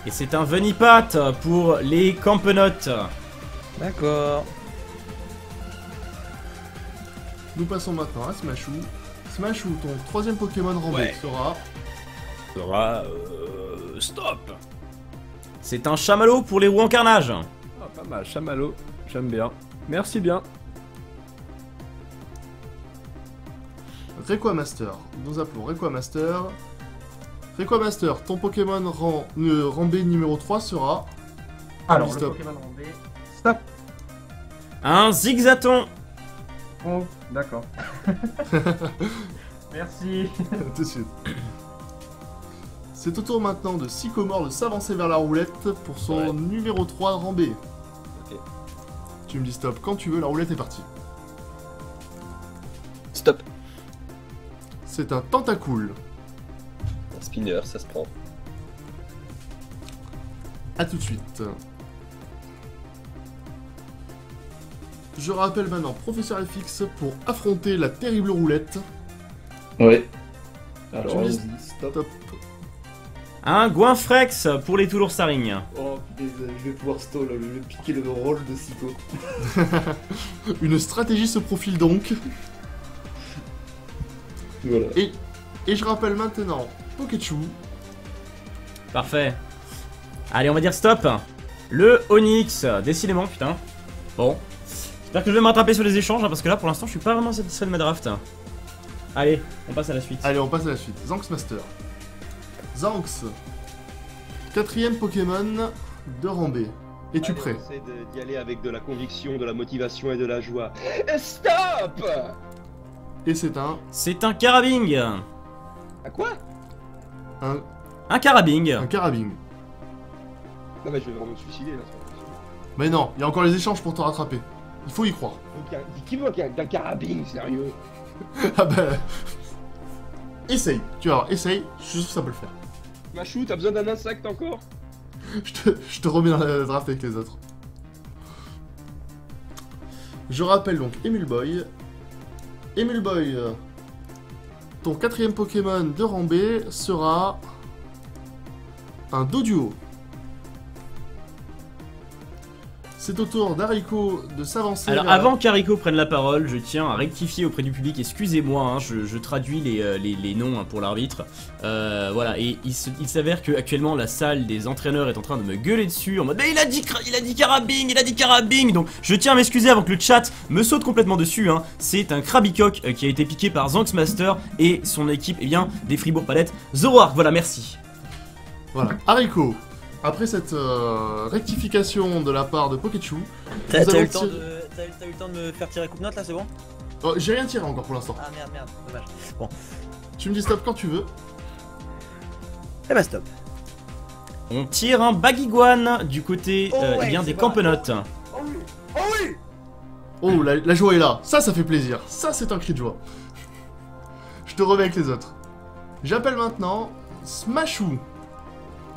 Et c'est un Venipat pour les Campenotes. D'accord. Nous passons maintenant à Smashou. Smashou, ton troisième Pokémon rang B Ouais. sera... Stop. C'est un Chamallow pour les roues en carnage. Ah, pas mal, Chamallow. J'aime bien. Merci bien. Requa Master. Nous appelons Requa Master. Requa Master, ton Pokémon rang B numéro 3 sera... Alors, le Stop. Pokémon rang B. Stop. Un Zigzaton. Oh, d'accord. Merci. Tout de suite. C'est au tour maintenant de Sycomore de s'avancer vers la roulette pour son Ouais. numéro 3 rang B. Ok. Tu me dis stop quand tu veux, la roulette est partie. Stop. C'est un Tentacool. Un spinner, ça se prend. A tout de suite. Je rappelle maintenant Professeur FX pour affronter la terrible roulette. Ouais. Alors Tu me dis allons-y. Stop. Top. Un Goinfrex pour les Toulouse Saring. Oh putain, je vais pouvoir stall, je vais piquer le rôle de Syco. Une stratégie se profile donc. Voilà. Et je rappelle maintenant Pikachu. Parfait. Allez, on va dire stop. Le Onyx, décidément, putain. Bon. J'espère que je vais me rattraper sur les échanges, hein, parce que là, pour l'instant, je suis pas vraiment satisfait de ma draft. Allez, on passe à la suite. Allez, on passe à la suite. Zanx Master. Zanx. 4ème Pokémon de rang B. Es-tu prêt? On essaie d'y aller avec de la conviction, de la motivation et de la joie. Stop! Et c'est un... C'est un Carabing. À quoi? Un Carabing. un Carabing. Non mais je vais vraiment me suicider là. c'est pas possible. Mais non, il y a encore les échanges pour te rattraper. Il faut y croire. Qui veut qu'un carabine, sérieux? Ah bah... Essaye, tu vas voir, essaye, je suis sûr que ça peut le faire. Machou, t'as besoin d'un insecte encore? Je te remets dans la draft avec les autres. Je rappelle donc Emule Boy. Emule Boy, ton 4ème Pokémon de rang B sera un Doduo. C'est au tour d'Hariko de s'avancer. Alors, avant qu'Hariko prenne la parole, je tiens à rectifier auprès du public, excusez-moi, hein, je traduis les noms hein, pour l'arbitre. Voilà, et il s'avère que actuellement la salle des entraîneurs est en train de me gueuler dessus en mode mais il a dit Carabing, il a dit Carabing. Donc je tiens à m'excuser avant que le chat me saute complètement dessus. Hein. C'est un Krabicock qui a été piqué par Zanx Master et son équipe, eh bien, des Fribourg Palettes. Zoroark, voilà, merci. Voilà, Hariko. Après cette rectification de la part de Pikachu, T'as nous allons eu le temps de me faire tirer coupe note là, c'est bon? Oh, j'ai rien tiré encore pour l'instant. Ah merde, dommage. Tu me dis stop quand tu veux. Eh bah stop. On tire un Baguiguane du côté ouais, eh bien, c'est des vrai. Campenotes. Oh oui! Oh oui! Oh, la joie est là. Ça fait plaisir. Ça, c'est un cri de joie. Je te remets avec les autres. J'appelle maintenant Smashou.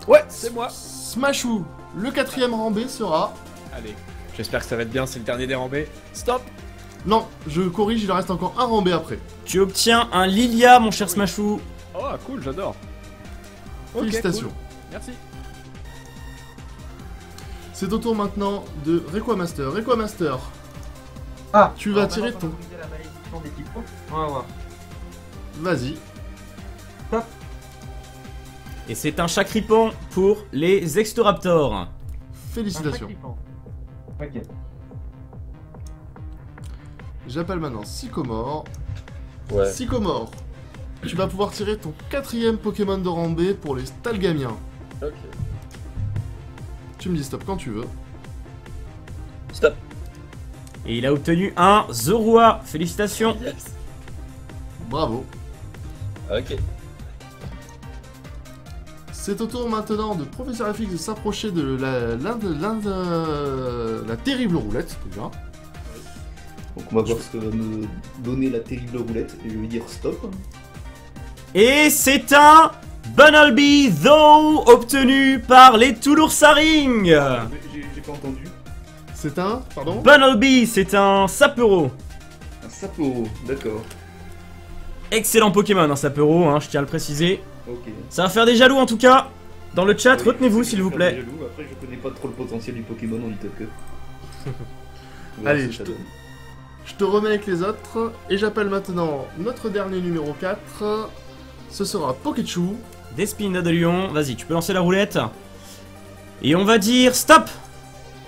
Ouais, c'est moi. Smashou, le 4ème rang B sera... Allez, j'espère que ça va être bien, c'est le dernier des rambés. Stop. Non, je corrige, il en reste encore un rang B après. Tu obtiens un Lilia, mon cher Smashou. Oh, cool, j'adore. Ok, Félicitations. cool. Merci. C'est au tour maintenant de Requamaster. Requamaster, Ah, tu vas alors tirer maintenant, ton... on va utiliser la malédiction des typos. On va voir. Vas-y. Et c'est un Chacripant pour les Extoraptors. Félicitations. Ok. J'appelle maintenant Sycomore. Ouais. Sycomore, tu vas pouvoir tirer ton 4ème Pokémon de rang B pour les Stalgamiens. Ok. Tu me dis stop quand tu veux. Stop. Et il a obtenu un Zorua. Félicitations. Yes. Bravo. Ok. C'est au tour maintenant de Professeur FX de s'approcher de la terrible roulette, déjà. Donc on va voir ce que va me donner la terrible roulette et je vais dire stop. Et c'est un Bunnelby Though obtenu par les Touloursaring. J'ai pas entendu. C'est un... Pardon? Bunnelby, c'est un Sapero. Un Sapporo, d'accord. Excellent Pokémon, un Sapero, hein, je tiens à le préciser. Ok. Ça va faire des jaloux en tout cas. Dans le chat, Oui, retenez-vous c'est s'il vous faire des plaît. jaloux. Après, je connais pas trop le potentiel du Pokémon en Little Cup. Allez, je te remets avec les autres. Et j'appelle maintenant notre dernier numéro 4. Ce sera Pikachu. Despina de Lion, vas-y, tu peux lancer la roulette. Et on va dire stop.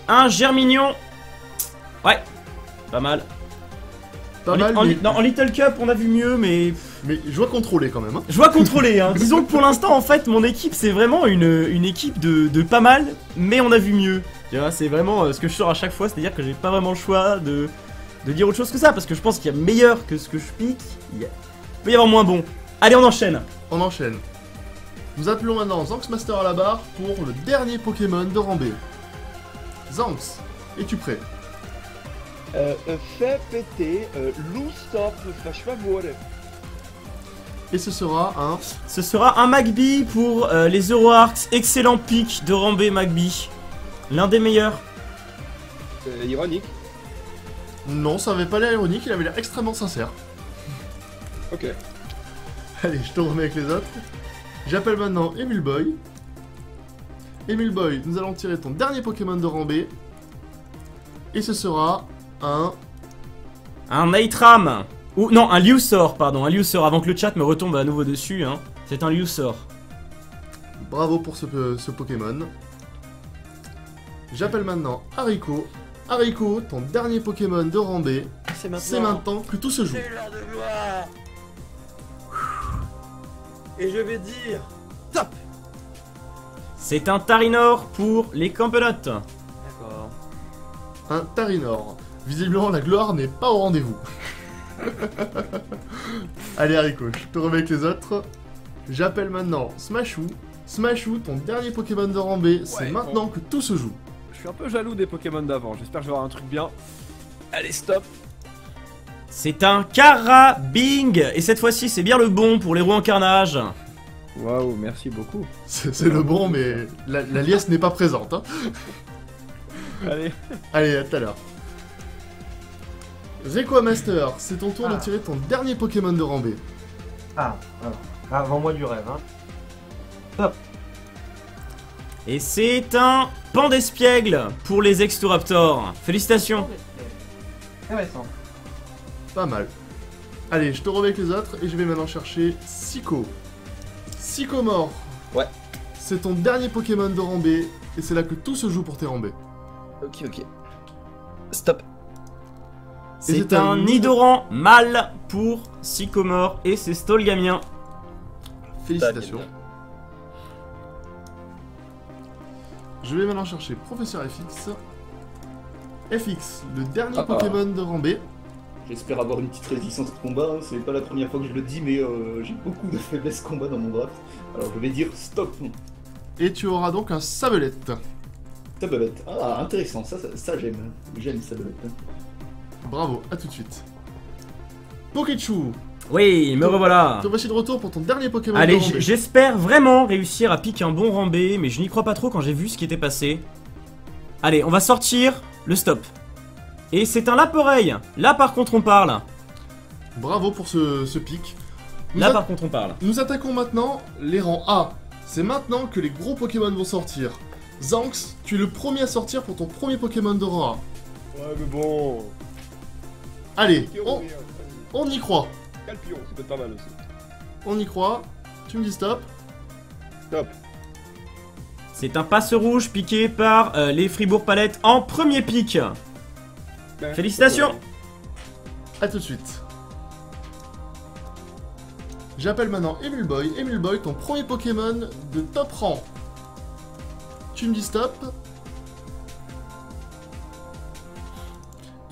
Un Germignon. Ouais, pas mal. Pas mal, mais... Non, en Little Cup, on a vu mieux, mais... Mais je dois contrôler quand même, hein. Je dois contrôler, hein. Disons que pour l'instant, en fait, mon équipe, c'est vraiment une équipe de pas mal, mais on a vu mieux. Tu vois, c'est vraiment ce que je sors à chaque fois, c'est-à-dire que j'ai pas vraiment le choix de dire autre chose que ça, parce que je pense qu'il y a meilleur que ce que je pique, il peut y avoir moins bon. Allez, on enchaîne. On enchaîne. Nous appelons maintenant Zanx Master à la barre pour le dernier Pokémon de rang B. Zanx, es-tu prêt? Fais péter Lou Stop, flash favore. Et ce sera un... Ce sera un Magby pour les Zoroarks, excellent pick de rang B Magby. L'un des meilleurs. Ironique. Non, ça avait pas l'air ironique, il avait l'air extrêmement sincère. Ok. Allez, je te remets avec les autres. J'appelle maintenant Emule Boy. Emule Boy, nous allons tirer ton dernier Pokémon de rang B. Et ce sera un... Un Naitram Ou non, un Liusor, pardon, un Liusor, avant que le chat me retombe à nouveau dessus, hein. C'est un Liusor. Bravo pour ce Pokémon. J'appelle maintenant Haricot. Haricot, ton dernier Pokémon de rang B. C'est maintenant que tout se joue. C'est l'heure de gloire. Et je vais dire top. C'est un Tarinor pour les Campenotes. D'accord. Un Tarinor. Visiblement, la gloire n'est pas au rendez-vous. Allez, Haricot, je te remets avec les autres. J'appelle maintenant Smashou. Smashou, ton dernier Pokémon de rang B. C'est maintenant que tout se joue. Je suis un peu jaloux des Pokémon d'avant, j'espère que je vais avoir un truc bien. Allez, stop. C'est un Carabing. Et cette fois-ci, c'est bien le bon pour les roues en carnage. Waouh, merci beaucoup. C'est le bon, mais la liesse n'est pas présente. Hein. Allez. Allez, à tout à l'heure. Requamaster, c'est ton tour de tirer ton dernier Pokémon de rang B. Avant moi du rêve, hein. Top. Et c'est un Pandespiègle pour les Extoraptors. Félicitations. Intéressant. Pas mal. Allez, je te remets avec les autres et je vais maintenant chercher Psycho. Psychomore. Ouais. C'est ton dernier Pokémon de rang B et c'est là que tout se joue pour tes rangs B. Ok, ok. Stop. C'est un Nidoran mâle pour Sycomore et c'est Stolgamien. Félicitations. Je vais maintenant chercher Professeur FX. FX, le dernier Pokémon de rang B. J'espère avoir une petite résistance de combat, hein. C'est pas la première fois que je le dis, mais j'ai beaucoup de faiblesse combat dans mon draft. Alors je vais dire stop. Et tu auras donc un Sablette. Sablette. Ah, intéressant, ça j'aime. J'aime Sablette. Bravo, à tout de suite. Pokéchu. Oui, me revoilà. Te voici de retour pour ton dernier Pokémon Allez, de rang B. j'espère vraiment réussir à piquer un bon rang B, mais je n'y crois pas trop quand j'ai vu ce qui était passé. Allez, on va sortir le stop. Et c'est un Laporeille. Là par contre on parle. Bravo pour ce pic. Là par contre on parle. Nous attaquons maintenant les rangs A. C'est maintenant que les gros Pokémon vont sortir. Zanx, tu es le premier à sortir pour ton premier Pokémon de rang A. Ouais, mais bon. Allez, on y croit. Calpion, ça peut être pas mal aussi. On y croit. Tu me dis stop. Stop. C'est un passe rouge piqué par les Fribourg Palettes en premier pic. Félicitations. A tout de suite. J'appelle maintenant Emulboy. Emulboy, ton premier Pokémon de top rang. Tu me dis stop.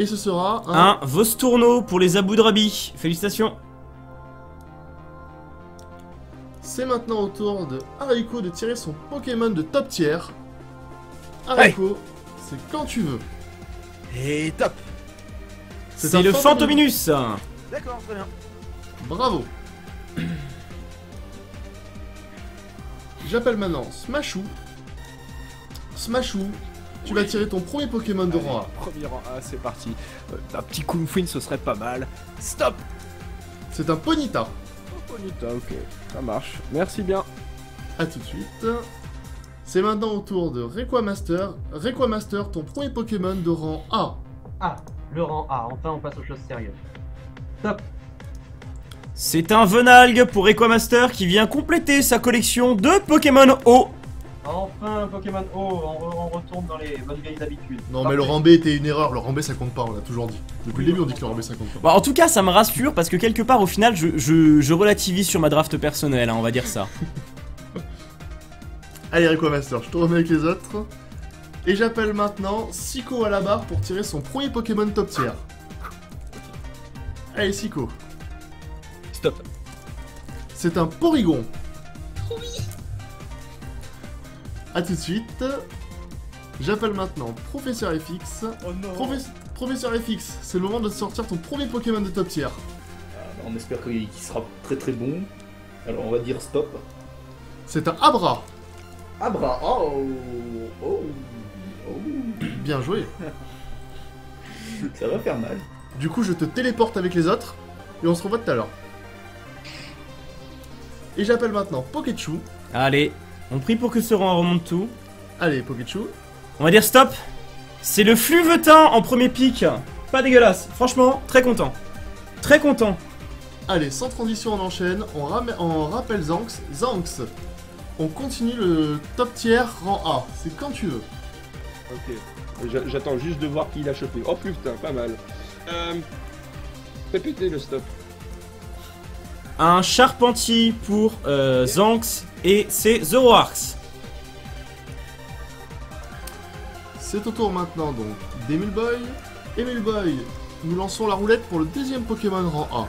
Et ce sera un Vostourno pour les Aboudrabi. Félicitations. C'est maintenant au tour de Haricot de tirer son Pokémon de top tier. Haricot, c'est quand tu veux. Et top. C'est le Fantominus. D'accord, très bien. Bravo. J'appelle maintenant Smashou. Smashou, tu vas tirer ton premier Pokémon de rang A. Premier rang A, c'est parti. Un petit Kunfin, ce serait pas mal. Stop. C'est un Ponyta. Ponyta, ok. Ça marche. Merci bien. A tout de suite. C'est maintenant au tour de Requamaster. Requamaster, ton premier Pokémon de rang A. Ah, le rang A. Enfin, on passe aux choses sérieuses. Top. C'est un Venalgue pour Equamaster qui vient compléter sa collection de Pokémon O. Enfin, Pokémon O, on retourne dans les bonnes vieilles habitudes. Non, mais le rang B était une erreur. Le rang B ça compte pas, on l'a toujours dit. Depuis le début, on dit que le rang B ça compte pas. Bah, en tout cas, ça me rassure parce que quelque part, au final, je relativise sur ma draft personnelle, hein, on va dire ça. Allez, Requamaster, je te remets avec les autres. Et j'appelle maintenant Psycho à la barre pour tirer son premier Pokémon top tier. Allez, Psycho. Stop. C'est un Porygon. A tout de suite. J'appelle maintenant Professeur FX. Oh non. Professeur FX, c'est le moment de sortir ton premier Pokémon de top tier. On espère qu'il sera très très bon. Alors on va dire stop. C'est un Abra. Abra, oh. Bien joué. Ça va faire mal. Du coup, je te téléporte avec les autres et on se revoit tout à l'heure. Et j'appelle maintenant Pokéchu. Allez, on prie pour que ce rang remonte tout. Allez, Pokéchu. On va dire stop. C'est le Fluvetin en premier pic. Pas dégueulasse, franchement, très content. très content. Allez, sans transition, on enchaîne. On rappelle Zanx. Zanx, on continue le top tier rang A. C'est quand tu veux. Ok. J'attends juste de voir qui l'a chopé. Oh putain, pas mal. Fais péter le stop. Un charpentier pour Zanx et c'est Zoroark. C'est au tour maintenant donc d'Emile Boy. Emile Boy, nous lançons la roulette pour le deuxième Pokémon rang A.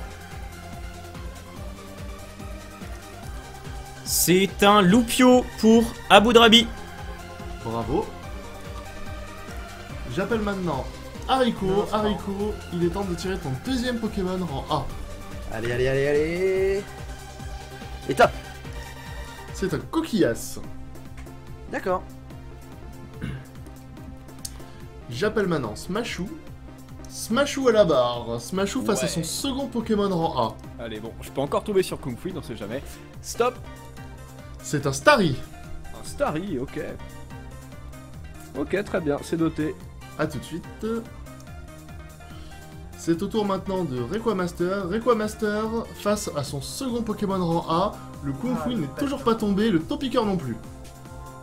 C'est un Loupio pour Abu Dhabi. Bravo. J'appelle maintenant Hariko. Hariko, il est temps de tirer ton deuxième Pokémon rang A. Allez, allez, allez, allez. Et top. C'est un Coquillas. D'accord. J'appelle maintenant Smashou. Smashou à la barre. Smashou face à Ouais. son second Pokémon rang A. Allez, bon, je peux encore tomber sur Kung Fu, on sait jamais. Stop. C'est un Starry. Un Starry, ok. Ok, très bien, c'est noté. A tout de suite. C'est au tour maintenant de Requamaster. Requamaster face à son second Pokémon rang A. Le Kung Fu n'est toujours pas tombé, le Topiqueur non plus.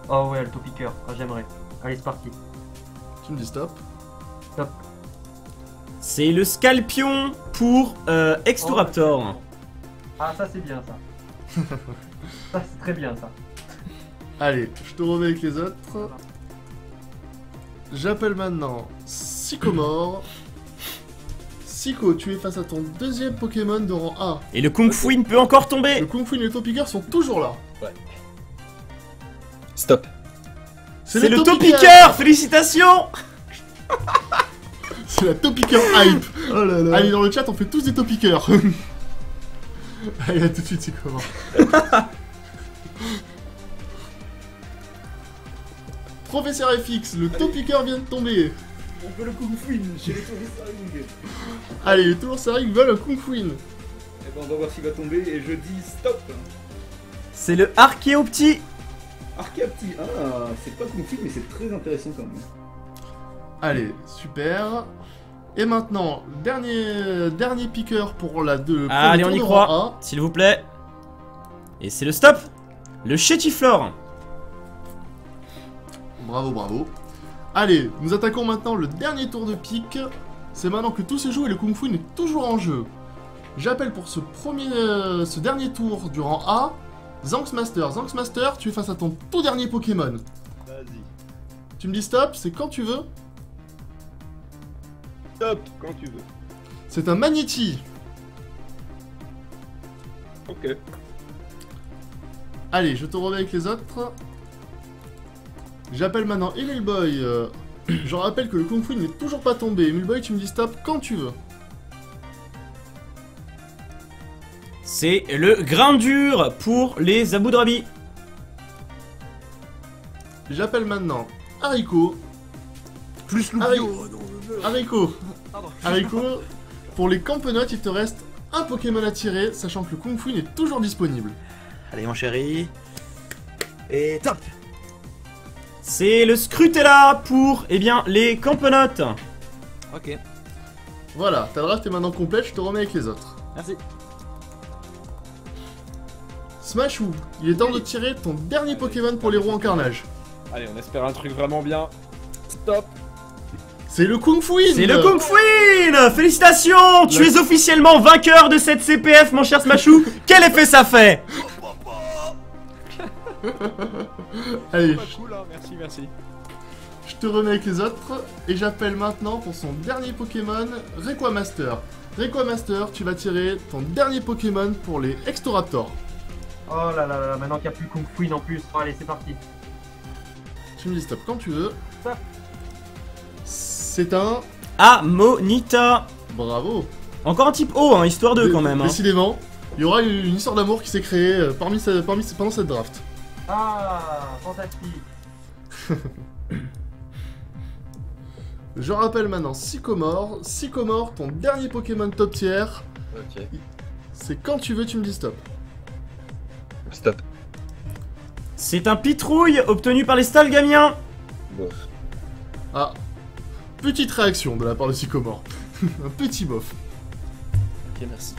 Oh ouais, le topiqueur, j'aimerais. Allez, c'est parti. Tu me dis stop. C'est le Scalpion pour Extoraptor. Ah, ça c'est bien ça. Ça c'est très bien ça. Allez, je te remets avec les autres. J'appelle maintenant Sycomore. Syco, tu es face à ton deuxième Pokémon de rang A. Et le Kung Fu peut encore tomber. Le Kung Fu et le Topiqueur sont toujours là. Stop. C'est le Topiqueur. Félicitations. C'est la Topiqueur hype. Oh là là. Allez, dans le chat, on fait tous des Topiqueurs. Allez, à tout de suite, Sycomore. Professeur FX, le Topiqueur vient de tomber. On peut le Kung Fu chez les touristes. Allez, les Toulouse-Sarig veulent un Kung Fu. Et ben on va voir s'il va tomber et je dis stop. C'est le Archéopti. Archéopti, ah, c'est pas Kung Fu mais c'est très intéressant quand même. Allez, super. Et maintenant, dernier piqueur pour la 2. Allez, on y croit. S'il vous plaît. Et c'est le stop. Le Chétiflore. Bravo, bravo. Allez, nous attaquons maintenant le dernier tour de pique. C'est maintenant que tout se joue et le Kung Fu est toujours en jeu. J'appelle pour ce dernier tour du rang A, Zanx Master. Zanx Master, tu es face à ton tout dernier Pokémon. Vas-y. Tu me dis stop, c'est quand tu veux. Stop quand tu veux. C'est un Magnéti. Ok. Allez, je te remets avec les autres. J'appelle maintenant Emile Boy. Je rappelle que le Kung Fu n'est toujours pas tombé. Emile Boy, tu me dis stop quand tu veux. C'est le Grindur pour les Abu Dhabi. J'appelle maintenant Hariko. Plus Hariko. Hariko, pour les Campenotes, il te reste un Pokémon à tirer, sachant que le Kung Fu est toujours disponible. Allez, mon chéri. Et top. C'est le Scrutella pour, eh bien, les Campenotes. Ok. Voilà, ta draft est maintenant complète, je te remets avec les autres. Merci. Smashou, il est temps de tirer ton dernier Pokémon pour les roues en carnage. Allez, on espère un truc vraiment bien. Stop. C'est le Kung Fu. C'est le Kung Fu. Félicitations. Tu es officiellement vainqueur de cette CPF, mon cher Smashou. Quel effet ça fait? Allez, Pas cool, hein. Merci, merci. je te remets avec les autres. Et j'appelle maintenant pour son dernier Pokémon, Requamaster. Requamaster, tu vas tirer ton dernier Pokémon pour les Extoraptor. Oh là là là, maintenant qu'il n'y a plus Kung Fu en plus. Bon, allez, c'est parti. Tu me dis stop quand tu veux. Stop. C'est un... Amonita. Bravo. Encore un type O, hein, histoire 2 quand même. Hein. Décidément, il y aura une histoire d'amour qui s'est créée pendant cette draft. Ah, fantastique. Je rappelle maintenant Sycomore. Sycomore, ton dernier Pokémon top tier. Ok. C'est quand tu veux, tu me dis stop. Stop. C'est un Pitrouille obtenu par les Stalgamiens. Bof. Ah, petite réaction de la part de Sycomore. Un petit bof. Ok, merci.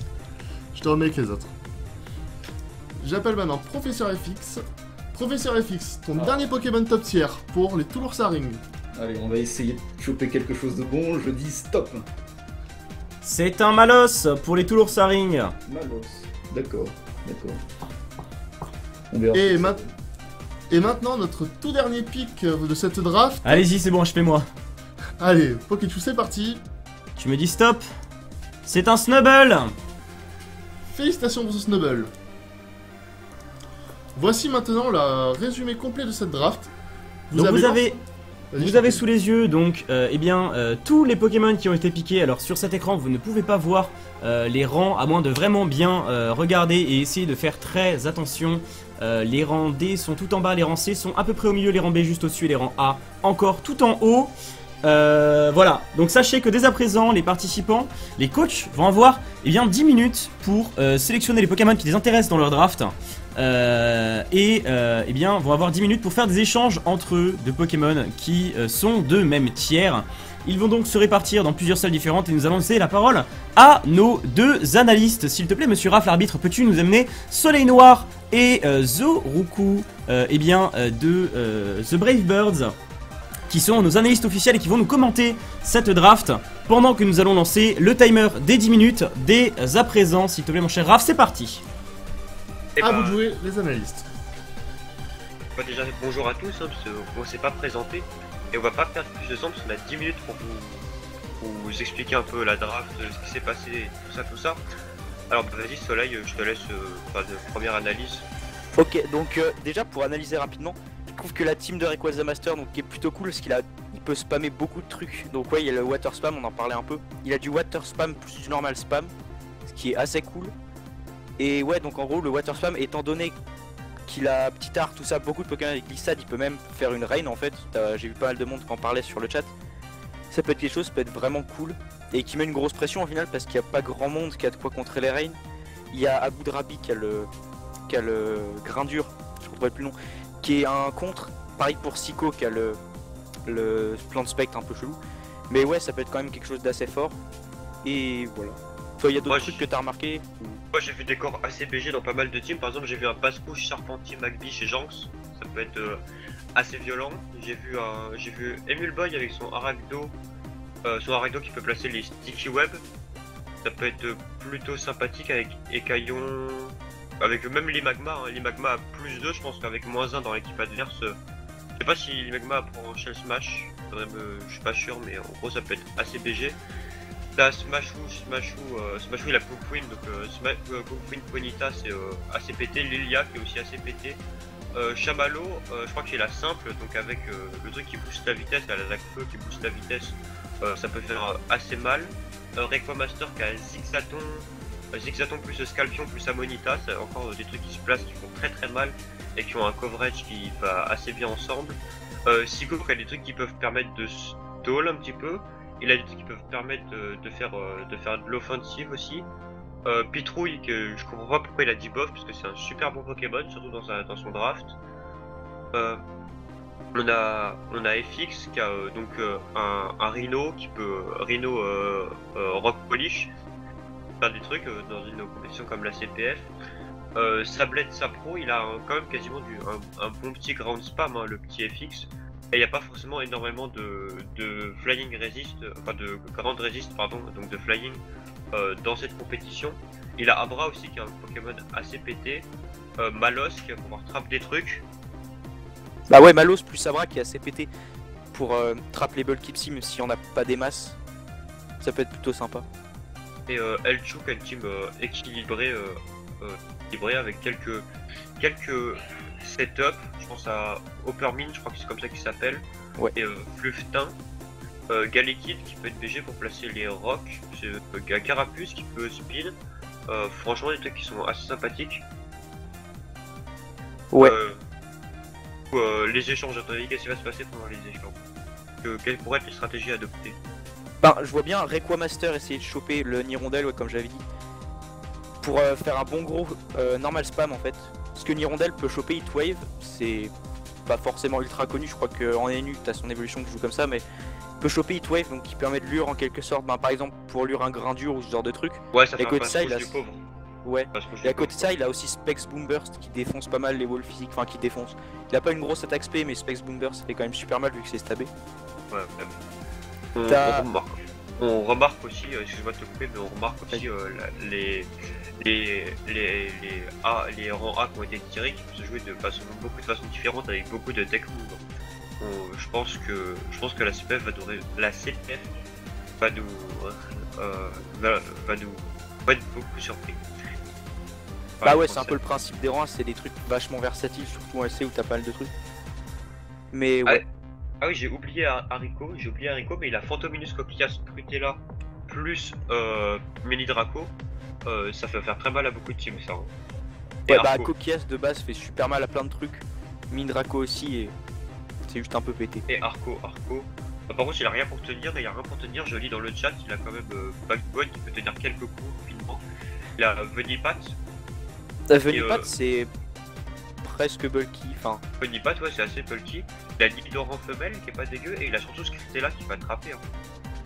Je te remets avec les autres. J'appelle maintenant Professeur FX. Professeur FX, ton dernier Pokémon top tier pour les Touloursaring. Allez, on va essayer de choper quelque chose de bon. Je dis stop. C'est un Malos pour les Touloursaring. Malos. D'accord. On verra. Et maintenant, notre tout dernier pick de cette draft. Allez-y, c'est bon, achevez-moi. Allez, Pokéchou, c'est parti. Tu me dis stop. C'est un Snubble. Félicitations pour ce Snubble. Voici maintenant le résumé complet de cette draft. Vous avez sous les yeux donc tous les Pokémon qui ont été piqués. Alors sur cet écran vous ne pouvez pas voir les rangs à moins de vraiment bien regarder et essayer de faire très attention. Les rangs D sont tout en bas, les rangs C sont à peu près au milieu, les rangs B juste au-dessus et les rangs A encore tout en haut. Voilà, donc sachez que dès à présent les participants, les coachs vont avoir 10 minutes pour sélectionner les Pokémon qui les intéressent dans leur draft. Vont avoir 10 minutes pour faire des échanges entre eux de Pokémon qui sont de même tiers. Ils vont donc se répartir dans plusieurs salles différentes et nous allons laisser la parole à nos deux analystes. S'il te plaît, monsieur Raph, l'arbitre, peux-tu nous amener Soleil Noir et Zoruku de The Brave Birds, qui sont nos analystes officiels et qui vont nous commenter cette draft pendant que nous allons lancer le timer des 10 minutes dès à présent. S'il te plaît, mon cher Raph, c'est parti. À vous de jouer, les analystes. Déjà, bonjour à tous, parce qu'on s'est pas présenté et on va pas perdre plus de temps parce qu'on a 10 minutes pour vous expliquer un peu la draft, ce qui s'est passé, tout ça. Alors, vas-y, Soleil, je te laisse de première analyse. Ok, donc déjà pour analyser rapidement, je trouve que la team de Rayquaza Master donc, est plutôt cool parce il peut spammer beaucoup de trucs. Donc, ouais, il y a le water spam, on en parlait un peu. Il a du water spam plus du normal spam, ce qui est assez cool. Et ouais, donc en gros, le water spam, étant donné qu'il a petit art, tout ça, beaucoup de Pokémon avec glissade, il peut même faire une rain en fait. J'ai vu pas mal de monde qui en parlait sur le chat. Ça peut être quelque chose, ça peut être vraiment cool. Et qui met une grosse pression au final parce qu'il n'y a pas grand monde qui a de quoi contrer les rains. Il y a Abudrabi qui a le grain dur, je ne retrouve plus le nom, qui est un contre. Pareil pour Siko qui a le plan de spectre un peu chelou. Mais ouais, ça peut être quand même quelque chose d'assez fort. Et voilà. Toi, il y a d'autres trucs que t'as remarqué? Moi j'ai vu des corps assez BG dans pas mal de teams. Par exemple, j'ai vu un Passe-Couche, Charpentier, Magby chez Janks. Ça peut être assez violent. J'ai vu Emule Boy avec son Aragdo qui peut placer les Sticky Web. Ça peut être plutôt sympathique avec Écaillon, avec même l'Imagma. L'Imagma a plus 2, je pense qu'avec moins 1 dans l'équipe adverse. Je sais pas si l'Imagma prend Shell Smash, je suis pas sûr, mais en gros ça peut être assez BG. Là, Smashou il a Kung Queen, donc Kung Queen Ponita c'est assez pété, Lilia qui est aussi assez pété. Chamallow, je crois que c'est la simple, donc avec le truc qui booste la vitesse, la lac feu qui booste la vitesse, ça peut faire assez mal. Rayquaza Master qui a Zigzaton plus Scalpion plus Amonita, c'est encore des trucs qui se placent qui font très mal et qui ont un coverage qui va assez bien ensemble. Siko qui a des trucs qui peuvent permettre de stall un petit peu. Il a des trucs qui peuvent permettre de faire de l'offensive aussi. Pitrouille, que je comprends pas pourquoi il a debuff, parce que c'est un super bon Pokémon, surtout dans son draft. On a FX qui a un Rhino qui peut Rock Polish, faire des trucs dans une compétition comme la CPF. Sablette Sapro, il a quand même quasiment un bon petit ground spam, le petit FX. Et il n'y a pas forcément énormément de flying resist, enfin de ground resist pardon, donc de flying dans cette compétition. Il a Abra aussi qui est un Pokémon assez pété, Malos qui va pouvoir trapper des trucs. Bah ouais, Malos plus Abra qui est assez pété pour trap les Bulkipsy même si on n'a pas des masses. Ça peut être plutôt sympa. Et Elchuk, un team équilibré avec quelques setup, je pense à Hoppermine, je crois que c'est comme ça qu'il s'appelle, ouais. Et Fluftin, Galekid qui peut être BG pour placer les rocs, Carapuce qui peut spin, franchement des trucs qui sont assez sympathiques. Ouais. Les échanges, à ton avis, qu'est-ce qui va se passer pendant les échanges? Quelles pourraient être les stratégies à adopter? Ben, je vois bien Rayquaza Master essayer de choper le Nirondelle, ouais, comme j'avais dit, pour faire un bon gros normal spam en fait. Ce que Nirondelle peut choper Heatwave, c'est pas forcément ultra connu, je crois qu'en NU t'as son évolution qui joue comme ça, mais il peut choper Heatwave, donc qui permet de lure en quelque sorte, par exemple pour lure un grain dur ou ce genre de truc. Ouais, ça fait Et un côté ça, il a... du pauvre. Ouais. Passe rouge Et du à côté de pauvre. ça, il a aussi Specs Boomburst qui défonce pas mal les walls physiques, enfin qui défonce. Il a pas une grosse attaque spé, mais Specs Boomburst ça fait quand même super mal vu que c'est stabé. Ouais, T'as- on remarque aussi, excuse-moi de te couper, mais on remarque aussi les rangs A qui ont été tirés, qui peuvent se jouer beaucoup de façons différentes avec beaucoup de tech moves. Je pense que la CPF va nous être beaucoup surpris. Bah ouais, c'est un peu le principe des rangs, c'est des trucs vachement versatiles, surtout en SC où t'as pas mal de trucs. Mais ouais. Ah oui, j'ai oublié Haricot, mais il a Phantominus Copias Crutella plus Melidraco, ça fait faire très mal à beaucoup de teams ça. Et Ouais, bah Arco. Coquias de base fait super mal à plein de trucs. Mindraco aussi et c'est juste un peu pété. Et Arco. Par contre, il a rien pour tenir, je lis dans le chat, il a quand même Backbone qui peut tenir quelques coups rapidement. Il a Venipat. Venipat c'est presque bulky, enfin. Venipat, ouais, c'est assez bulky. Il a Nidor en femelle qui est pas dégueu, et il a surtout Scriptella qui va attraper. Hein.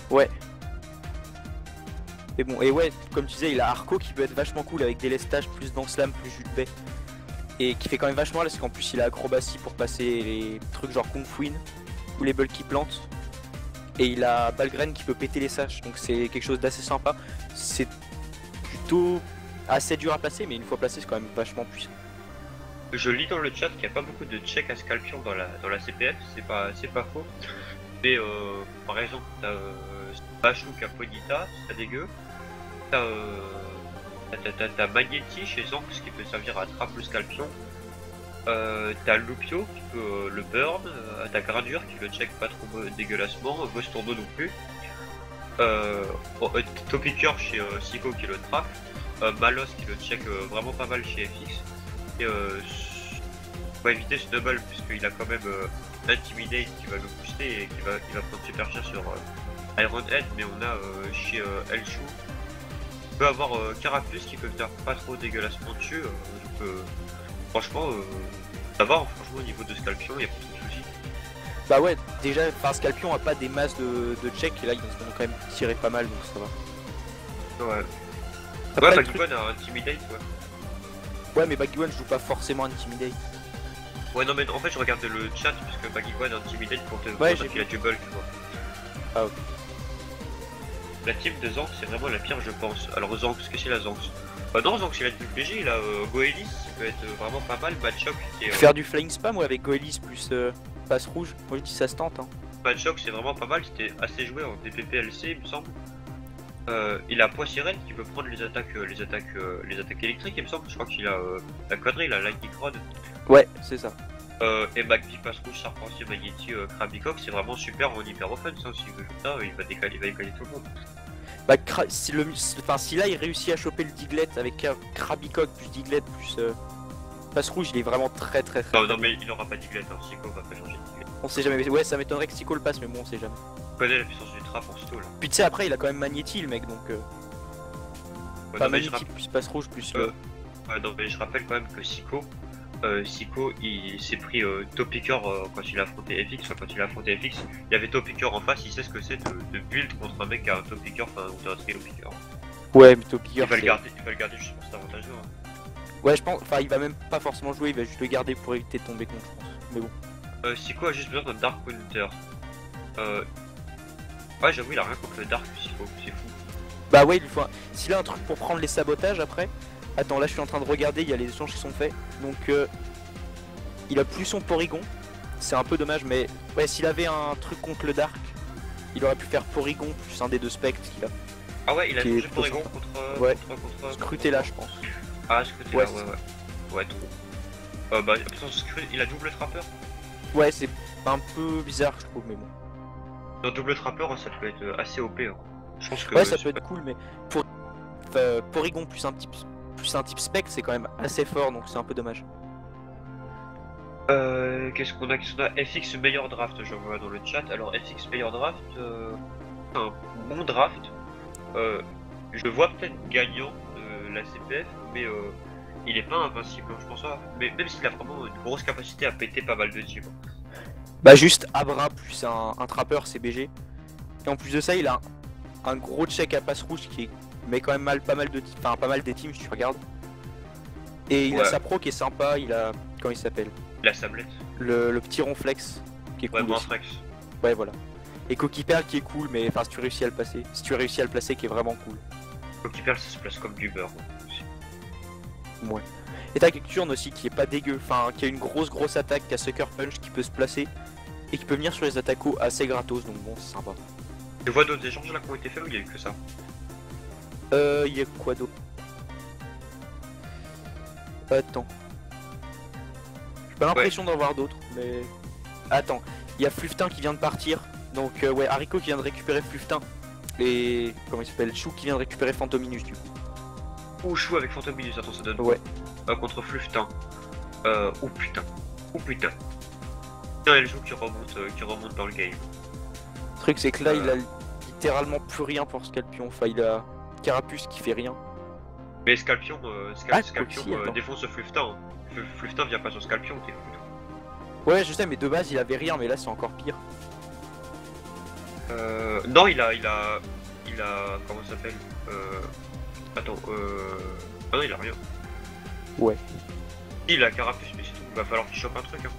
Ouais. Et bon, et ouais, comme tu disais, il a Arco qui peut être vachement cool avec des lestages, plus d'Anslam, plus jus de baie. Et qui fait quand même vachement mal parce qu'en plus il a acrobatie pour passer les trucs genre Kung Fuin ou les bulky plantes. Et il a Balgren qui peut péter les saches, donc c'est quelque chose d'assez sympa. C'est plutôt assez dur à placer, mais une fois placé, c'est quand même vachement puissant. Je lis dans le chat qu'il n'y a pas beaucoup de check à Scalpion dans la CPF, c'est pas faux. Mais par exemple, t'as Bachou Caponita, c'est pas dégueu. T'as Magnetti chez Zanx qui peut servir à trap le Scalpion. T'as Lupio qui peut le burn, t'as Gradure qui le check pas trop dégueulassement, Vostourneau non plus. Topicker chez Siko qui le trap. Malos qui le check vraiment pas mal chez FX. Et on va éviter ce double puisqu'il a quand même Intimidate qui va le booster et qui va prendre super cher sur Ironhead, mais on a chez Elchou on peut avoir Carapuce qui peut faire pas trop dégueulassement dessus, donc franchement ça va, franchement au niveau de Scalpion y'a pas trop de soucis. Bah ouais, déjà, enfin Scalpion a pas des masses de check et là ils vont quand même tirer pas mal donc ça va. Ouais. Après, Ouais, le Baggy One a Intimidate, ouais. Ouais, mais Baggy One joue pas forcément Intimidate. Ouais, non, mais en fait, je regardais le chat parce que Baggy One a Intimidate pour te Ouais, qu'il a du bulk, tu vois. Ah, ok. La team de Zanx, c'est vraiment la pire, je pense. Alors, Zanx, qu'est-ce qu'il a Zanx? Non, Zanx, il a du PG, il a Goelis, qui peut être vraiment pas mal. Machoc, qui est. Faire du Flying Spam ou avec Goelis plus passe rouge, moi je dis ça se tente. Hein. Machoc, c'est vraiment pas mal, c'était assez joué en DPPLC, il me semble. Il a Poissirène qui peut prendre les attaques électriques, il me semble. Je crois qu'il a la connerie, la Lightning Rod. Ouais, c'est ça. Et Magby, Passe Rouge, Charpentier, Magnetti, Krabicock, c'est vraiment super en hyper offense. Hein, s'il veut ça, il va décaler tout le monde. Bah, si là il réussit à choper le Diglett avec Krabicock plus Diglett plus passe rouge, il est vraiment très. Non, mais il n'aura pas Diglett, hein. Siko va pas changer de Diglett. On sait jamais, ouais, ça m'étonnerait que Siko le passe, mais bon, on sait jamais. On connaît la puissance du trap en stall. Puis tu sais, après il a quand même Magnetti le mec donc. Ouais, pas non, mais Magnetti plus passe rouge plus. Ouais, non, mais je rappelle quand même que Siko, il s'est pris top picker quand il a affronté FX. Enfin, quand il a affronté FX, il y avait top picker en face, il sait ce que c'est de build contre un mec qui a un top picker, enfin, ou un trio picker. Ouais, mais top picker. Il va le garder juste pour cet avantageux. Hein. Ouais, je pense, enfin, il va même pas forcément jouer, il va juste le garder pour éviter de tomber contre, je pense. Mais bon. Siko a juste besoin d'un Dark Counter. Ouais, j'avoue, il a rien contre le Dark, Siko, c'est fou. Bah ouais, il faut s'il a un truc pour prendre les sabotages après. Attends, là je suis en train de regarder, il y a les échanges qui sont faits. Donc il a plus son Porygon. C'est un peu dommage, mais ouais, s'il avait un truc contre le Dark, il aurait pu faire Porygon plus un des deux spectres qu'il a. Ah ouais, il a changé Porygon contre... Ouais, contre Scrutella je pense. Ah, Scrutella, ouais. Ouais, trop. Bah, il a double trappeur. Ouais, c'est un peu bizarre je trouve, mais bon. Dans double trappeur, ça peut être assez OP. Hein. Je pense que ouais, ça peut être cool, mais pour Porygon plus un type spectre, c'est quand même assez fort, donc c'est un peu dommage. Qu'est-ce qu'on a FX meilleur draft, je vois dans le chat. Alors FX meilleur draft, un bon draft. Je vois peut-être gagnant de la CPF, mais il est pas invincible, je pense pas. Mais même s'il a vraiment une grosse capacité à péter pas mal de teams. Bah juste Abra plus un trappeur CBG. Et en plus de ça, il a un gros check à passe rouge qui met quand même pas mal des teams si tu regardes. Et il a sa pro qui est sympa, il a... Comment il s'appelle? La sablette. Le petit ronflex qui est cool. Ouais, aussi. Flex. Ouais, voilà. Et Coquille Perle qui est cool, mais enfin si tu réussis à le passer. Si tu réussis à le placer, qui est vraiment cool. Coquille Perle, ça se place comme du beurre. Ouais. Et t'as Nocturne aussi qui est pas dégueu, enfin qui a une grosse attaque, qui a Sucker Punch qui peut se placer et qui peut venir sur les attaquos assez gratos, donc bon, c'est sympa. Tu vois d'autres échanges là qui ont été faits ou il y a eu que ça? Il y a quoi d'autre? Attends. J'ai pas l'impression d'en voir d'autres, mais... Attends, il y a Fluftin qui vient de partir, donc ouais, Haricot qui vient de récupérer Fluftin. Et... Comment il s'appelle? Chou qui vient de récupérer Phantominus du coup. Ou Chou avec Phantominus, attends, ça donne Ouais. Contre Fluftin. Oh putain. Oh putain. Tiens, elle joue qui remonte dans le game. Le truc c'est que là il a littéralement plus rien pour Scalpion, enfin il a Carapuce qui fait rien. Mais Scalpion, Coxy, défonce Fluftin. Fluftin vient pas sur Scalpion, t'es fou. Ouais je sais, mais de base il avait rien, mais là c'est encore pire. Non, il a comment ça s'appelle? Attends, ah non, il a rien. Ouais. Il a Carapuce, mais c'est tout, il va falloir qu'il chope un truc. Hein.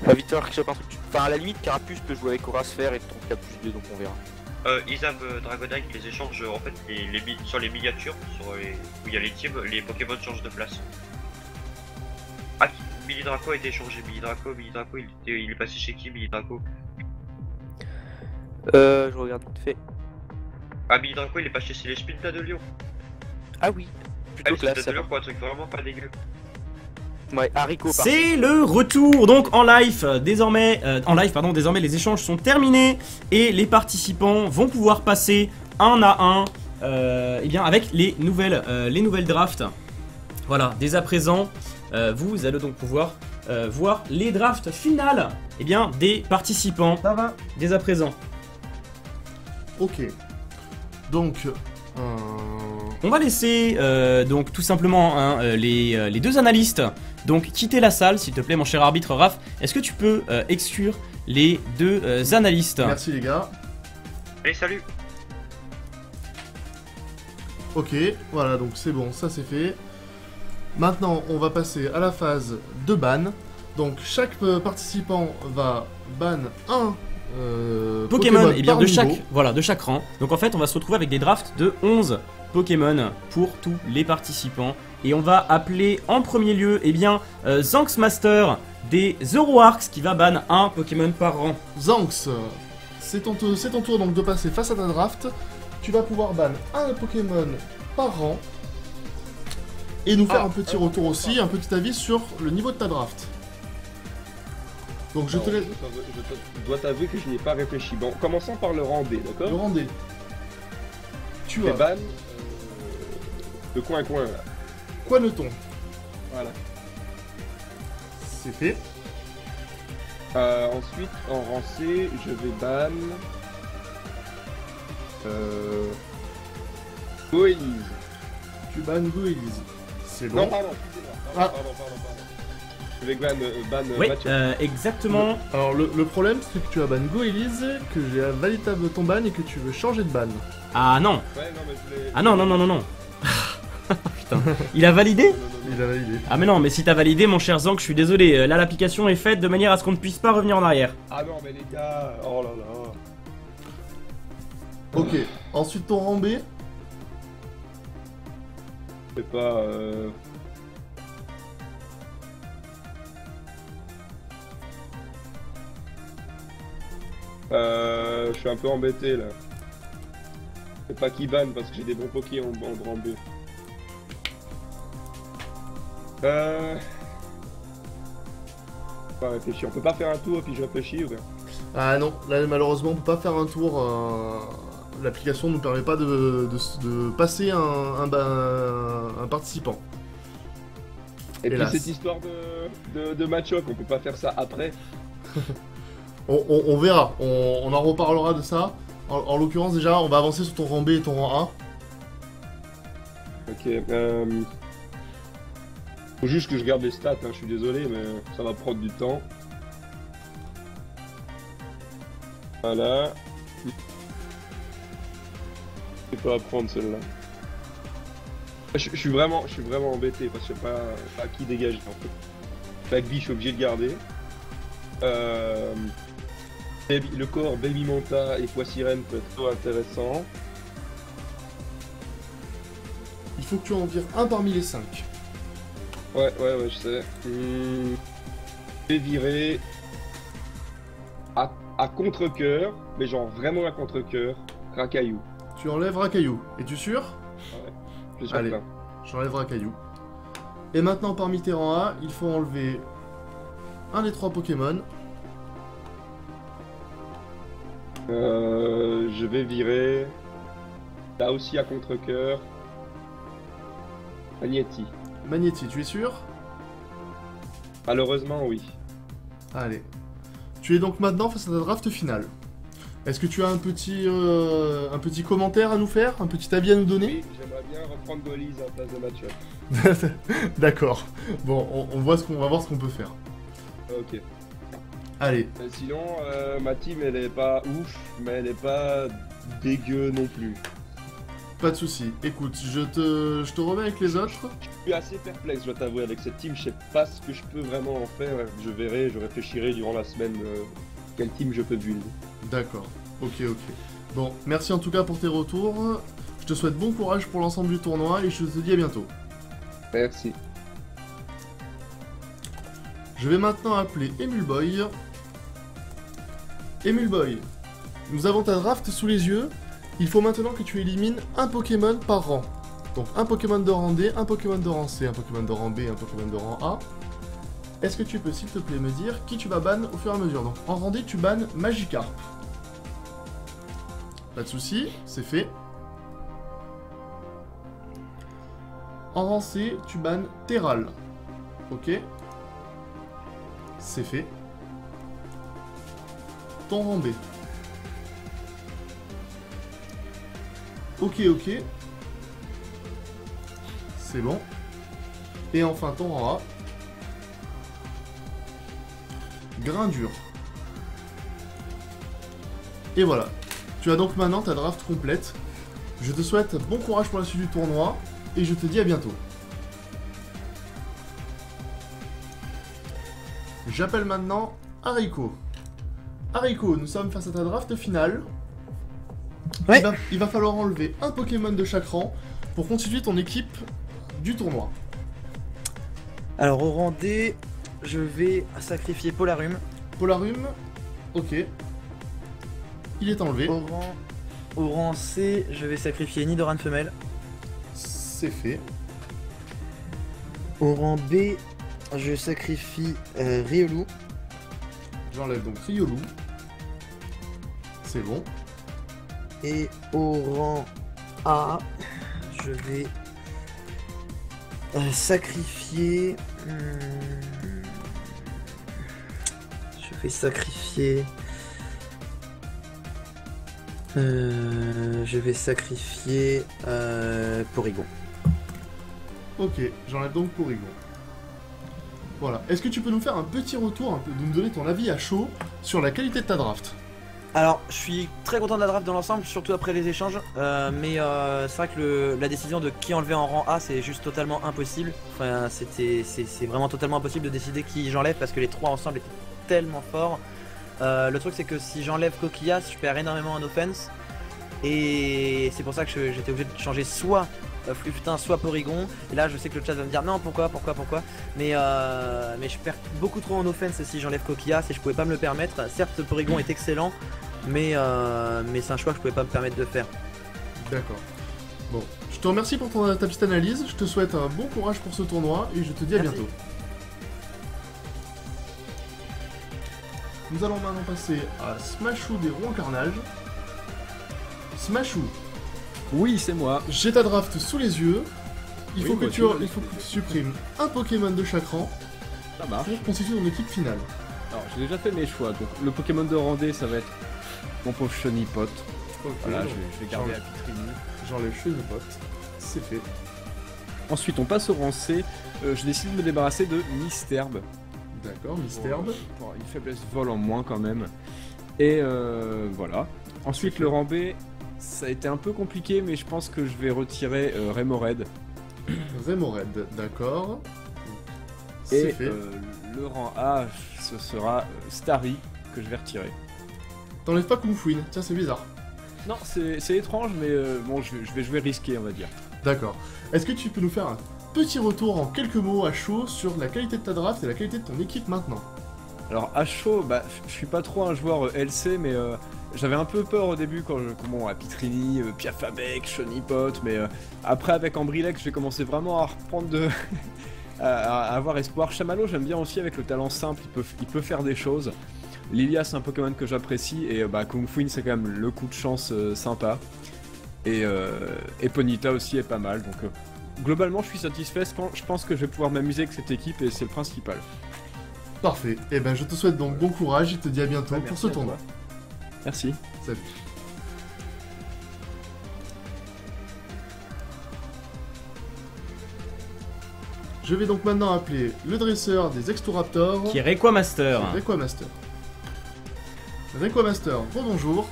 Va vite falloir qu'il chope un truc. Enfin, à la limite, Carapuce peut jouer avec Aura Sphère et ton K plus 2, donc on verra. Isab Dragonite, les échanges, en fait, sur les miniatures, où il y a les teams, les Pokémon changent de place. Ah, Billy Draco a été échangé. Billy Draco, il est passé chez qui, Billy Draco? Je regarde vite fait. Ah, Billy Draco, il est passé chez les Spinta de Lyon. Ah oui, plutôt les classe. Spinta de Lyon, quoi, un truc vraiment pas dégueu. Ouais, Haricot. C'est le retour donc en live. Désormais, désormais les échanges sont terminés et les participants vont pouvoir passer un à un, eh bien avec les nouvelles drafts. Voilà, dès à présent, vous allez donc pouvoir voir les drafts finales, eh bien des participants. Ça va. Dès à présent. Ok. Donc, on va laisser donc tout simplement hein, les deux analystes donc quitter la salle, s'il te plaît, mon cher arbitre Raph. Est-ce que tu peux exclure les deux analystes? merci les gars. Allez, salut. Ok, voilà, donc c'est bon, ça c'est fait. Maintenant, on va passer à la phase de ban. Donc, chaque participant va ban un Pokémon, et bien par de niveau. chaque rang. Donc en fait, on va se retrouver avec des drafts de 11 Pokémon pour tous les participants. Et on va appeler en premier lieu, eh bien, Zanx Master des Zoroarks qui va ban un Pokémon par rang. Zanx, c'est ton tour donc de passer face à ta draft. Tu vas pouvoir ban un Pokémon par rang. Et nous faire un petit retour aussi, un petit avis sur le niveau de ta draft. Donc je te laisse. Je dois t'avouer que je n'y ai pas réfléchi. Bon, commençons par le rang D, d'accord? Le rang D. Tu fais as ban le coin là. Coineton. Voilà. C'est fait. Ensuite, en rang C, je vais ban Goélise. Tu ban Goélise. C'est bon. Non, pardon, excusez-moi. Pardon. Je vais ban Oui, Mathieu. exactement. Alors le problème c'est que tu as ban Goélise, que j'ai validé ton ban et que tu veux changer de ban. Ah non. Ouais, non, mais je l'ai... Ah non. Putain. Il a validé? Il a validé. Ah mais non, mais si t'as validé mon cher Zank, je suis désolé, là l'application est faite de manière à ce qu'on ne puisse pas revenir en arrière. Ah non, mais les gars, oh là là. Ok, ensuite ton rang B. C'est pas... je suis un peu embêté là. C'est pas qui ban parce que j'ai des bons pokés en rang B. Pas réfléchir, on peut pas faire un tour et puis je réfléchis ou bien? Ah non, là malheureusement on peut pas faire un tour. L'application nous permet pas de passer un participant. Et Hélas. puis cette histoire de match-up, on peut pas faire ça après. On verra, on en reparlera de ça. En l'occurrence déjà, on va avancer sur ton rang B et ton rang A. Ok, Faut juste que je garde les stats, hein, je suis désolé, mais ça va prendre du temps. Voilà. Je peux apprendre celle-là. Je suis vraiment embêté parce que je sais pas à qui dégager en fait. Bagby, je suis obligé de garder. Le corps Baby Monta et Foi Sirène peut être trop intéressant. Il faut que tu en vires un parmi les 5. Ouais, je sais. Je vais virer à contre-cœur, mais genre vraiment à contre-cœur, Racaillou. Tu enlèves Racaillou. Es-tu sûr? Ouais, je suis Allez, certain. j'enlève Racaillou. Et maintenant, parmi tes rangs A, il faut enlever un des 3 Pokémon. Je vais virer là aussi à contre-cœur, Magnetti. Magnetti, tu es sûr? Malheureusement, oui. Allez. Tu es donc maintenant face à ta draft finale. Est-ce que tu as un petit commentaire à nous faire? Un petit avis à nous donner? Oui, j'aimerais bien reprendre Golise à la place de Mathieu. D'accord. Bon, on va voir ce qu'on peut faire. Ok. Allez. Sinon, ma team, elle est pas ouf, mais elle est pas dégueu non plus. Pas de soucis. Écoute, je te remets avec les autres. Je suis assez perplexe, je dois t'avouer, avec cette team. Je sais pas ce que je peux vraiment en faire. Je verrai, je réfléchirai durant la semaine quelle team je peux build. D'accord. Ok. Bon, merci en tout cas pour tes retours. Je te souhaite bon courage pour l'ensemble du tournoi et je te dis à bientôt. Merci. Je vais maintenant appeler Emulboy. Emulboy, nous avons ta draft sous les yeux. Il faut maintenant que tu élimines un Pokémon par rang. Donc un Pokémon de rang D, un Pokémon de rang C, un Pokémon de rang B, un Pokémon de rang A. Est-ce que tu peux s'il te plaît me dire qui tu vas ban au fur et à mesure? Donc en rang D tu bannes Magikarp. Pas de soucis, c'est fait. En rang C tu bannes Terral. Ok. C'est fait. Ton rang B. Ok. C'est bon. Et enfin ton rang A. Grindure. Et voilà. Tu as donc maintenant ta draft complète. Je te souhaite bon courage pour la suite du tournoi. Et je te dis à bientôt. J'appelle maintenant Hariko. Hariko, nous sommes face à ta draft finale. Ouais. Il va falloir enlever un Pokémon de chaque rang pour constituer ton équipe du tournoi. Alors au rang D, je vais sacrifier Polarum. Polarum, ok. Il est enlevé. Au rang C, je vais sacrifier Nidoran femelle. C'est fait. Au rang B, je sacrifie Riolu. J'enlève donc Riolu. C'est bon. Et au rang A, je vais sacrifier... je vais sacrifier... Porygon. Ok, j'enlève donc Porygon. Voilà. Est-ce que tu peux nous faire un petit retour, nous donner ton avis à chaud sur la qualité de ta draft? Alors, je suis très content de la draft dans l'ensemble, surtout après les échanges. Mais c'est vrai que la décision de qui enlever en rang A, c'est juste totalement impossible. Enfin, c'est vraiment totalement impossible de décider qui j'enlève parce que les trois ensemble étaient tellement forts. Le truc, c'est que si j'enlève Coquillas, je perds énormément en offense. Et c'est pour ça que j'étais obligé de changer soit Fluftin, soit Porygon. Et là, je sais que le chat va me dire non, pourquoi. Mais je perds beaucoup trop en offense si j'enlève Coquillas et je pouvais pas me le permettre. Certes, Porygon est excellent, mais c'est un choix que je pouvais pas me permettre de faire. D'accord. Bon, je te remercie pour ta petite analyse. Je te souhaite un bon courage pour ce tournoi et je te dis à bientôt. Nous allons maintenant passer à Smashou des Rouen Carnage. Smashou. Oui, c'est moi. J'ai ta draft sous les yeux. Il faut que tu supprimes un Pokémon de chaque rang pour constituer ton équipe finale. Alors, j'ai déjà fait mes choix. Donc, le Pokémon de Randé, ça va être mon pauvre Chonipot. Okay, voilà, je vais garder la Pitrini. J'enlève Chonipot. C'est fait. Ensuite, on passe au rang C. Je décide de me débarrasser de Misterbe. D'accord, Misterbe. Pour une faiblesse vol en moins quand même. Et voilà. Ensuite, le rang B, ça a été un peu compliqué, mais je pense que je vais retirer Remoraid. Remoraid, d'accord. Et C'est fait. le rang A, ce sera Starry, que je vais retirer. T'enlèves pas Kung Fuin, tiens, c'est bizarre. Non, c'est étrange, mais bon, je vais jouer risqué, on va dire. D'accord. Est-ce que tu peux nous faire un petit retour en quelques mots à chaud sur la qualité de ta draft et la qualité de ton équipe maintenant? Alors à chaud, bah, je suis pas trop un joueur LC, mais j'avais un peu peur au début quand à Pitrini, Piafabec, Shonipot, mais après avec Ambrilex, j'ai commencé vraiment à reprendre à avoir espoir. Chamallow, j'aime bien aussi avec le talent simple, il peut faire des choses. Lilia, c'est un Pokémon que j'apprécie, et Kung Fuin, c'est quand même le coup de chance sympa. Et Ponyta aussi est pas mal, donc globalement je suis satisfait, je pense que je vais pouvoir m'amuser avec cette équipe et c'est le principal. Parfait. Et ben je te souhaite donc bon courage et te dis à bientôt pour ce tournoi. Merci. Salut. Je vais donc maintenant appeler le dresseur des Extoraptors. Qui est Requamaster. Requamaster. Requamaster, bonjour.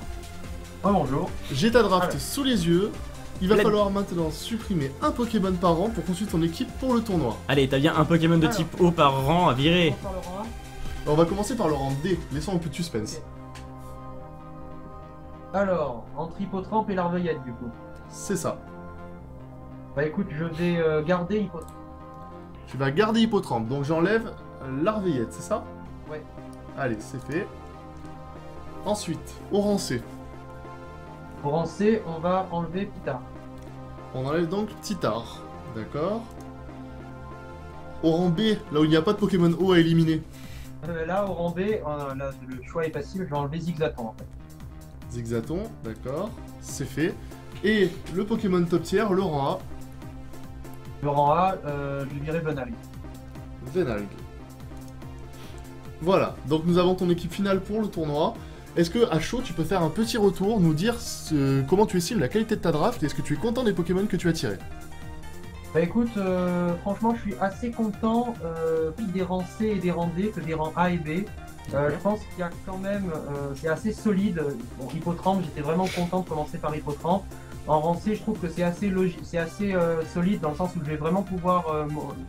Oh, bonjour. J'ai ta draft Alors. sous les yeux. Il va La- falloir maintenant supprimer un Pokémon par rang pour construire ton équipe pour le tournoi. Allez, t'as bien un Pokémon de Alors. type eau par rang à virer. On parle au rang un. On va commencer par le rang D, laissons un peu de suspense. Alors, entre Hippotrampe et Larveillette du coup. C'est ça. Bah écoute, je vais garder Hippotrampe. Tu vas garder Hippotrampe, donc j'enlève Larveillette, c'est ça? Ouais. Allez, c'est fait. Ensuite, au rang C, Pour rang C, on va enlever Pitard. on enlève donc Titar. D'accord. Au rang B, là où il n'y a pas de Pokémon eau à éliminer, Là, au rang B, là, le choix est facile, je vais enlever Zigzaton en fait. Zigzaton, d'accord, c'est fait. Et le Pokémon top tier, le rang A, Le rang A, je dirais Venalg. Venalg. Voilà, donc nous avons ton équipe finale pour le tournoi. Est-ce que à chaud tu peux faire un petit retour, nous dire comment tu estimes la qualité de ta draft et est-ce que tu es content des Pokémon que tu as tirés? Bah écoute, franchement, je suis assez content plus des rangs C et des rangs D que des rangs A et B. Je pense qu'il y a quand même, c'est assez solide. Bon, Hippotrampe, j'étais vraiment content de commencer par Hippotrampe. En rang C, je trouve que c'est assez logique, c'est assez solide dans le sens où je vais vraiment pouvoir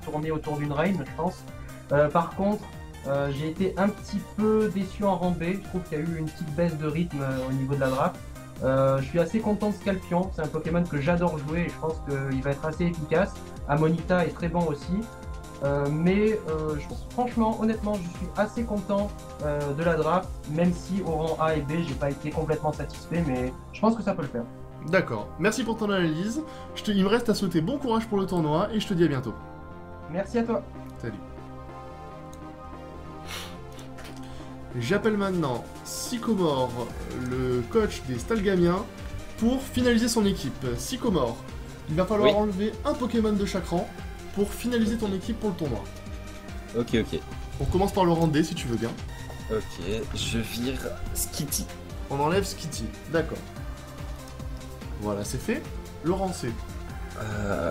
tourner autour d'une reine, je pense. Par contre, j'ai été un petit peu déçu en rang B. Je trouve qu'il y a eu une petite baisse de rythme au niveau de la draft. Je suis assez content de Scorpion, c'est un Pokémon que j'adore jouer et je pense qu'il va être assez efficace. Amonita est très bon aussi. Franchement, honnêtement, je suis assez content de la draft, même si au rang A et B, j'ai pas été complètement satisfait, mais je pense que ça peut le faire. D'accord, merci pour ton analyse. Il me reste à souhaiter bon courage pour le tournoi et je te dis à bientôt. Merci à toi. Salut. J'appelle maintenant Sycomore, le coach des Stalgamiens, pour finaliser son équipe. Sycomore, il va falloir Oui. enlever un Pokémon de chaque rang pour finaliser ton équipe pour le tournoi. Ok, ok. On commence par le rang D si tu veux bien. Ok, je vire Skitty. On enlève Skitty, d'accord. Voilà, c'est fait. Le rang C.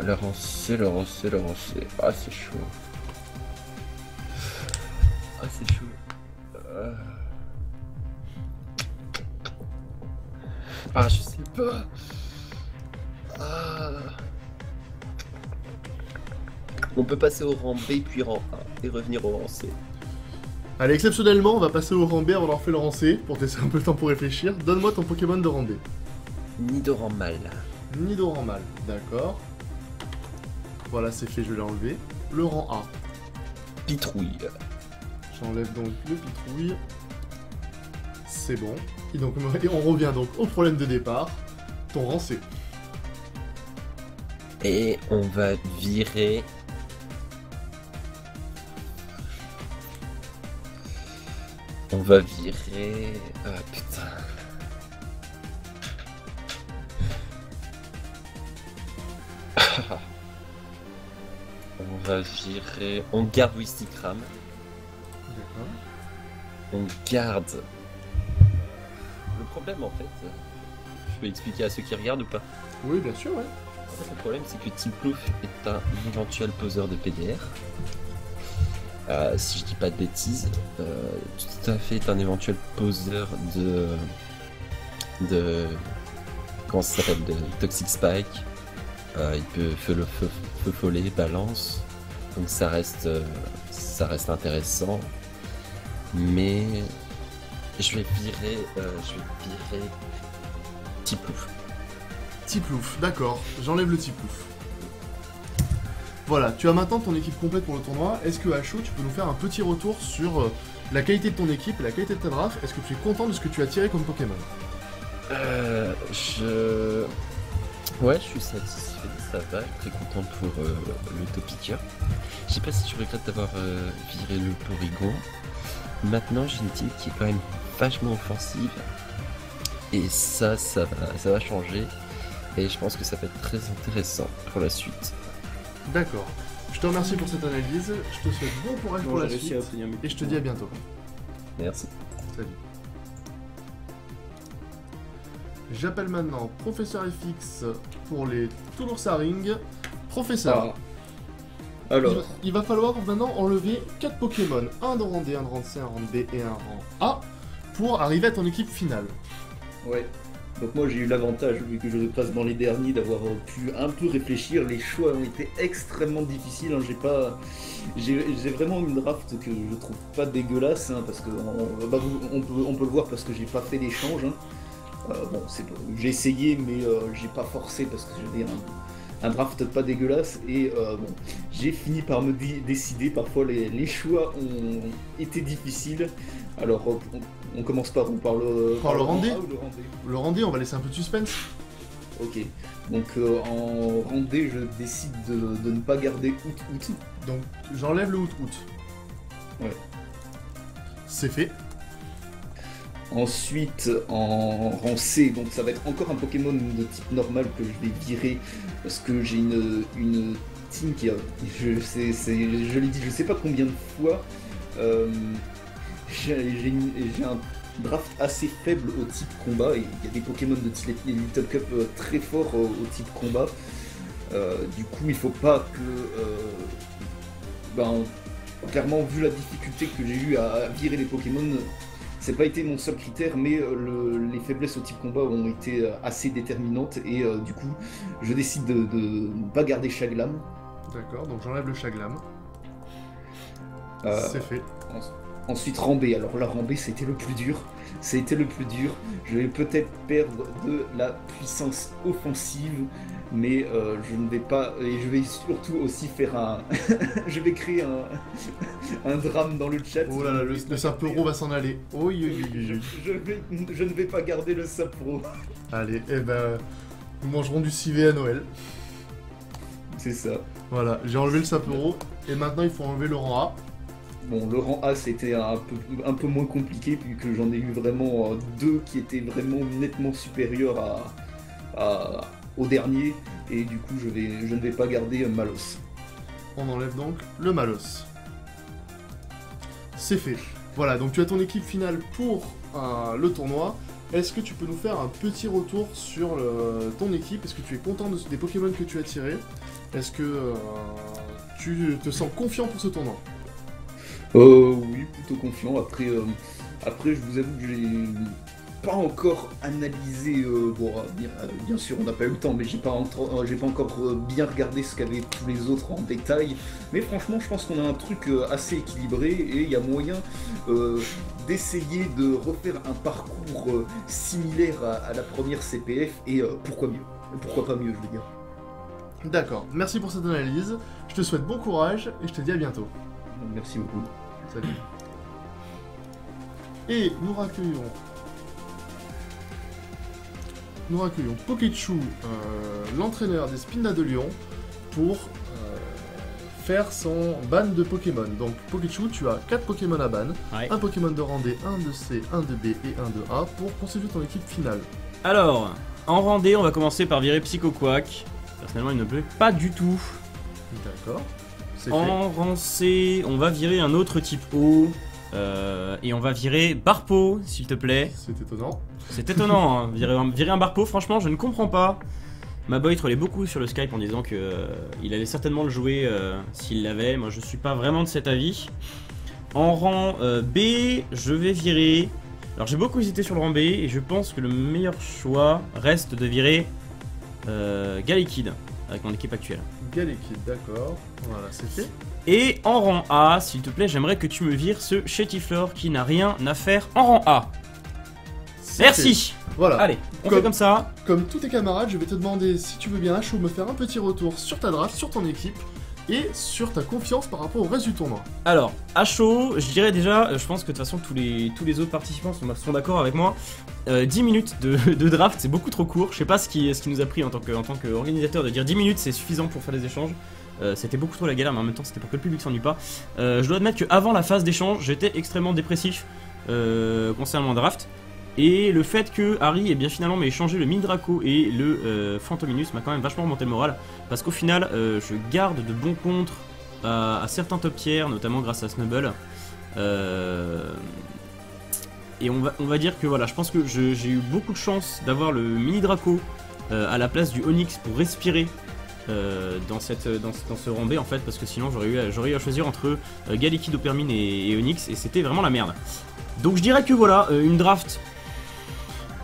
Le rang C. Ah, c'est chaud. Ah, c'est chaud. Ah, je sais pas. On peut passer au rang B puis rang A et revenir au rang C. Allez, exceptionnellement, on va passer au rang B avant d'avoir fait le rang C, pour te laisser un peu le temps pour réfléchir. Donne-moi ton Pokémon de rang B. Nidoran-mal. Nidoran-mal, d'accord. Voilà, c'est fait, je l'ai enlevé. Le rang A. Pitrouille. J'enlève donc le pitrouille. C'est bon. Et on revient donc au problème de départ. Ton rang C. Et on va virer... On va virer... Ah putain... On va virer... On garde Wistikram. D'accord. On garde... Le problème en fait... Je peux expliquer à ceux qui regardent ou pas? Oui, bien sûr, ouais. En fait, le problème, c'est que Team Plouf est un éventuel poseur de PDR. Si je dis pas de bêtises, tout à fait est un éventuel poseur de comment ça s'appelle, de Toxic Spike. Il peut feu follet, balance, donc ça reste intéressant. Mais je vais virer Tiplouf. Tiplouf, d'accord, j'enlève le Tiplouf. Voilà, tu as maintenant ton équipe complète pour le tournoi. Est-ce que Acho, tu peux nous faire un petit retour sur la qualité de ton équipe et la qualité de ta draft? Est-ce que tu es content de ce que tu as tiré comme Pokémon? Ouais, je suis satisfait, ça va, je suis très content pour le Topica. Je sais pas si tu regrettes d'avoir viré le Porygon. Maintenant, j'ai une team qui est quand même vachement offensive. Et ça va changer. Et je pense que ça va être très intéressant pour la suite. D'accord. Je te remercie pour cette analyse. Je te souhaite bon courage pour la suite. Et je te dis à bientôt. Merci. Salut. J'appelle maintenant Professeur FX pour les Toulouse Saring. Professeur. Alors. Il va falloir maintenant enlever 4 Pokémon. Un de rang D, un de rang C, un rang B et un rang A. Pour arriver à ton équipe finale. Ouais. Donc moi j'ai eu l'avantage, vu que je passe dans les derniers, d'avoir pu un peu réfléchir. Les choix ont été extrêmement difficiles. Hein. J'ai vraiment une draft que je trouve pas dégueulasse, hein, parce que on peut le voir parce que j'ai pas fait d'échange. Hein. Bon, j'ai essayé, mais j'ai pas forcé parce que j'avais un draft pas dégueulasse. Et bon, j'ai fini par me décider. Parfois les choix ont été difficiles. Alors on commence par où? Par le rang D. Le rang D, on va laisser un peu de suspense. Ok, donc en rang D, je décide de ne pas garder Out. Donc j'enlève le Out. Ouais. C'est fait. Ensuite, en rang C, donc ça va être encore un Pokémon de type normal que je vais virer parce que j'ai une team qui a. Je l'ai dit, je sais pas combien de fois. J'ai un draft assez faible au type combat et il y a des Pokémon de type Little Cup très forts au type combat. Du coup, il faut pas que. Clairement, vu la difficulté que j'ai eu à virer les Pokémon, c'est pas été mon seul critère, mais les faiblesses au type combat ont été assez déterminantes et du coup, je décide de ne pas garder Chaglam. D'accord, donc j'enlève le Chaglam. C'est fait. Ensuite, rang B. Alors là, rang B, c'était le plus dur. Je vais peut-être perdre de la puissance offensive, mais je ne vais pas. Et je vais surtout aussi faire un. Je vais créer un drame dans le chat. Oh là là, le Sapero va s'en aller. Je ne vais pas garder le Sapero. Allez, nous mangerons du civet à Noël. C'est ça. Voilà, j'ai enlevé le Sapero et maintenant il faut enlever le rang A. Bon, le rang A c'était un peu moins compliqué puisque j'en ai eu vraiment deux qui étaient vraiment nettement supérieurs au dernier et du coup je ne vais pas garder Malos. On enlève donc le Malos. C'est fait. Voilà, donc tu as ton équipe finale pour le tournoi. Est-ce que tu peux nous faire un petit retour sur ton équipe? Est-ce que tu es content des Pokémon que tu as tirés? Est-ce que tu te sens confiant pour ce tournoi? Oui, plutôt confiant. Après, je vous avoue que j'ai pas encore analysé. Bien sûr, on n'a pas eu le temps, mais j'ai pas encore bien regardé ce qu'avaient tous les autres en détail. Mais franchement, je pense qu'on a un truc assez équilibré et il y a moyen d'essayer de refaire un parcours similaire à la première CPF et pourquoi pas mieux, je veux dire. D'accord. Merci pour cette analyse. Je te souhaite bon courage et je te dis à bientôt. Merci beaucoup. Salut. Et nous raccueillons Poketchou, l'entraîneur des Spina de Lyon, pour faire son ban de Pokémon. Donc Poketchou, tu as 4 Pokémon à ban, Ouais. un Pokémon de rang D, un de C, un de B et un de A pour constituer ton équipe finale. Alors, en rang D, on va commencer par virer Psycho Quack. Personnellement, il ne me plaît pas du tout. D'accord. C'est En rang C, on va virer un autre type O. Et on va virer Barpo, s'il te plaît. C'est étonnant. C'est étonnant, hein. Virer un Barpo, franchement, je ne comprends pas. Maboy trollait beaucoup sur le Skype en disant que il allait certainement le jouer s'il l'avait. Moi je suis pas vraiment de cet avis. En rang B, je vais virer. Alors j'ai beaucoup hésité sur le rang B et je pense que le meilleur choix reste de virer Galekid avec mon équipe actuelle. Galekid, d'accord. Voilà, c'est fait. Et en rang A, s'il te plaît, j'aimerais que tu me vires ce Chétiflore qui n'a rien à faire en rang A. Merci. Voilà. Allez, on fait comme ça. Comme tous tes camarades, je vais te demander si tu veux bien à chaud me faire un petit retour sur ta draft, sur ton équipe et sur ta confiance par rapport au reste du tournoi. Alors, à chaud, je dirais déjà, je pense que de toute façon tous les autres participants sont d'accord avec moi. 10 minutes de draft, c'est beaucoup trop court. Je sais pas ce qui nous a pris en tant qu'organisateur de dire 10 minutes c'est suffisant pour faire des échanges. C'était beaucoup trop la galère, mais en même temps c'était pour que le public s'ennuie pas. Je dois admettre qu'avant la phase d'échange, j'étais extrêmement dépressif concernant le draft. Et le fait que Harry ait bien finalement échangé le Mindraco et le Phantominus m'a quand même vachement remonté le moral. Parce qu'au final, je garde de bons contres à certains top tiers, notamment grâce à Snubble. Et on va dire que voilà, je pense que j'ai eu beaucoup de chance d'avoir le Mini Draco à la place du Onyx pour respirer dans ce rang B en fait, parce que sinon j'aurais eu à choisir entre Galekid, Opermine et Onyx et c'était vraiment la merde. Donc je dirais que voilà, une draft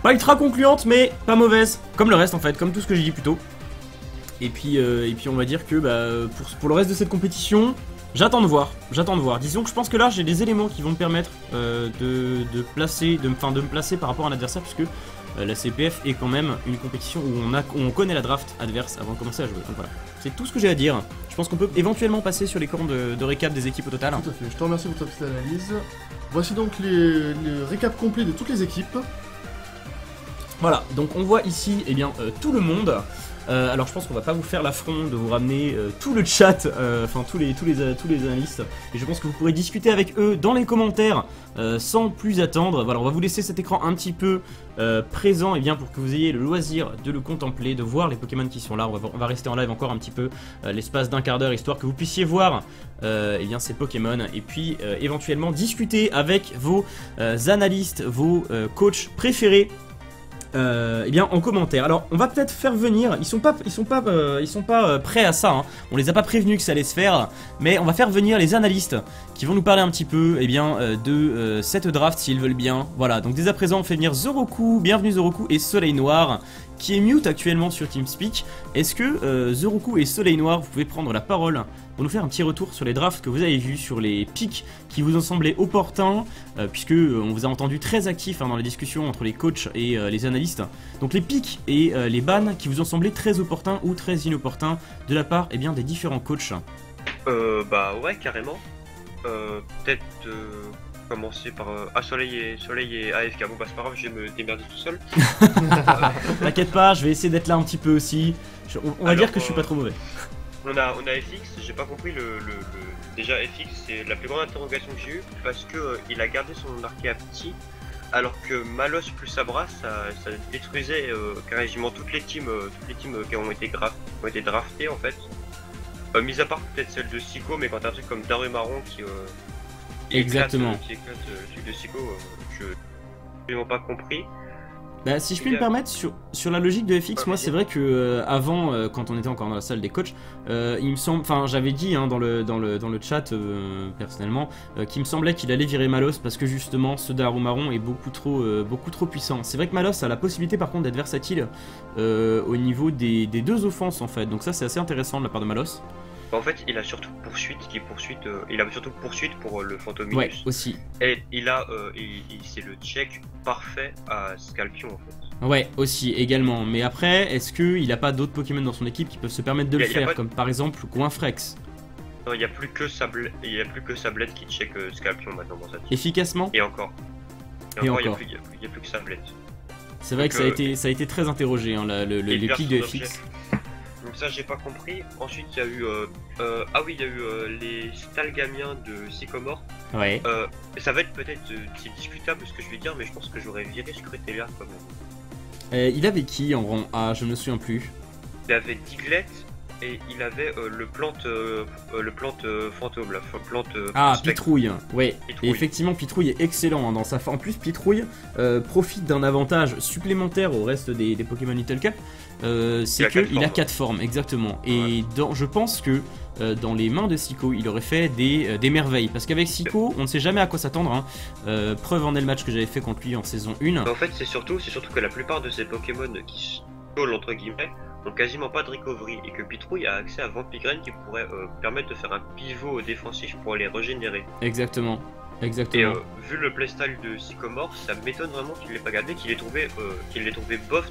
pas ultra concluante mais pas mauvaise, comme le reste en fait, comme tout ce que j'ai dit plus tôt. Et puis on va dire que pour le reste de cette compétition, j'attends de voir. Disons que je pense que là j'ai des éléments qui vont me permettre de me placer par rapport à un adversaire, puisque la CPF est quand même une compétition où on connaît la draft adverse avant de commencer à jouer. Donc voilà, c'est tout ce que j'ai à dire. Je pense qu'on peut éventuellement passer sur les camps de récap des équipes au total. Tout à fait, je te remercie pour ta petite analyse. Voici donc les récaps complets de toutes les équipes. Voilà, donc on voit ici tout le monde. Alors je pense qu'on va pas vous faire l'affront de vous ramener tout le chat, enfin tous les analystes, et je pense que vous pourrez discuter avec eux dans les commentaires sans plus attendre. Voilà, on va vous laisser cet écran un petit peu présent pour que vous ayez le loisir de le contempler, de voir les Pokémon qui sont là. On va rester en live encore un petit peu l'espace d'un quart d'heure, histoire que vous puissiez voir ces Pokémon, et puis éventuellement discuter avec vos analystes, vos coachs préférés. En commentaire. Alors on va peut-être faire venir, ils sont pas prêts à ça, hein. On les a pas prévenus que ça allait se faire, mais on va faire venir les analystes qui vont nous parler un petit peu de cette draft s'ils veulent bien. Voilà, donc dès à présent on fait venir Zoroku, bienvenue Zoroku et Soleil Noir qui est mute actuellement sur TeamSpeak. Est-ce que Zoroku et Soleil Noir, vous pouvez prendre la parole pour nous faire un petit retour sur les drafts que vous avez vus, sur les pics qui vous ont semblé opportuns, puisque on vous a entendu très actif dans la discussion entre les coachs et les analystes. Donc les pics et les bans qui vous ont semblé très opportuns ou très inopportuns de la part des différents coachs. Ouais, carrément. Peut-être commencer par Soleil et AFK. Bon bah c'est pas grave, je vais me démerder tout seul. T'inquiète pas, je vais essayer d'être là un petit peu aussi. On va dire que je suis pas trop mauvais. On a FX, j'ai pas compris déjà FX, c'est la plus grande interrogation que j'ai eue parce que il a gardé son archéa petit, alors que Malos plus Abra ça détruisait quasiment toutes les teams qui ont été draftées en fait. Mis à part peut-être celle de Psycho, mais quand t'as un truc comme Darumaron qui exactement. Qui éclate le truc de Psycho, je n'ai absolument pas compris. Bah, si je puis me permettre, sur la logique de FX, moi c'est vrai que avant, quand on était encore dans la salle des coachs, il me semble, enfin j'avais dit dans le chat personnellement, qu'il me semblait qu'il allait virer Malos parce que justement ce Darumaron est beaucoup trop puissant. C'est vrai que Malos a la possibilité par contre d'être versatile au niveau des deux offenses en fait, donc ça c'est assez intéressant de la part de Malos. En fait, il a surtout poursuite pour le Phantominus. Ouais, aussi. Et c'est le check parfait à Scalpion en fait. Ouais, aussi, également. Mais après, est-ce qu'il a pas d'autres Pokémon dans son équipe qui peuvent se permettre de le faire, comme par exemple Goinfrex? Non, il n'y a plus que Sablette qui check Scalpion maintenant dans sa team. Efficacement? Et encore. Il n'y a plus que Sablette. C'est vrai que ça a été très interrogé, hein, les pics de FX. Donc ça j'ai pas compris. Ensuite il y a eu les Stalgamiens de Sycomore. Ouais. Ça va être peut-être c'est discutable ce que je vais dire, mais je pense que j'aurais viré Scrutelia quand même. Il avait qui en rang A? Je me souviens plus. Il avait Diglett, et il avait le plante fantôme, la plante. Ah, spectre. Pitrouille, ouais. Pitrouille. Et effectivement, Pitrouille est excellent hein, dans sa forme. En plus, Pitrouille profite d'un avantage supplémentaire au reste des Pokémon Little Cup. C'est qu'il a 4 formes, exactement. Et je pense que dans les mains de Sicko, il aurait fait des merveilles. Parce qu'avec Sicko, on ne sait jamais à quoi s'attendre. Hein. Preuve en est le match que j'avais fait contre lui en saison 1. En fait, c'est surtout que la plupart de ces Pokémon qui stole entre guillemets ont quasiment pas de recovery et que Pitrouille a accès à Vampigraine qui pourrait permettre de faire un pivot défensif pour les régénérer. Exactement. Et Exactement. vu le playstyle de Sycomore, ça m'étonne vraiment qu'il l'ait pas gardé, qu'il l'ait trouvé bof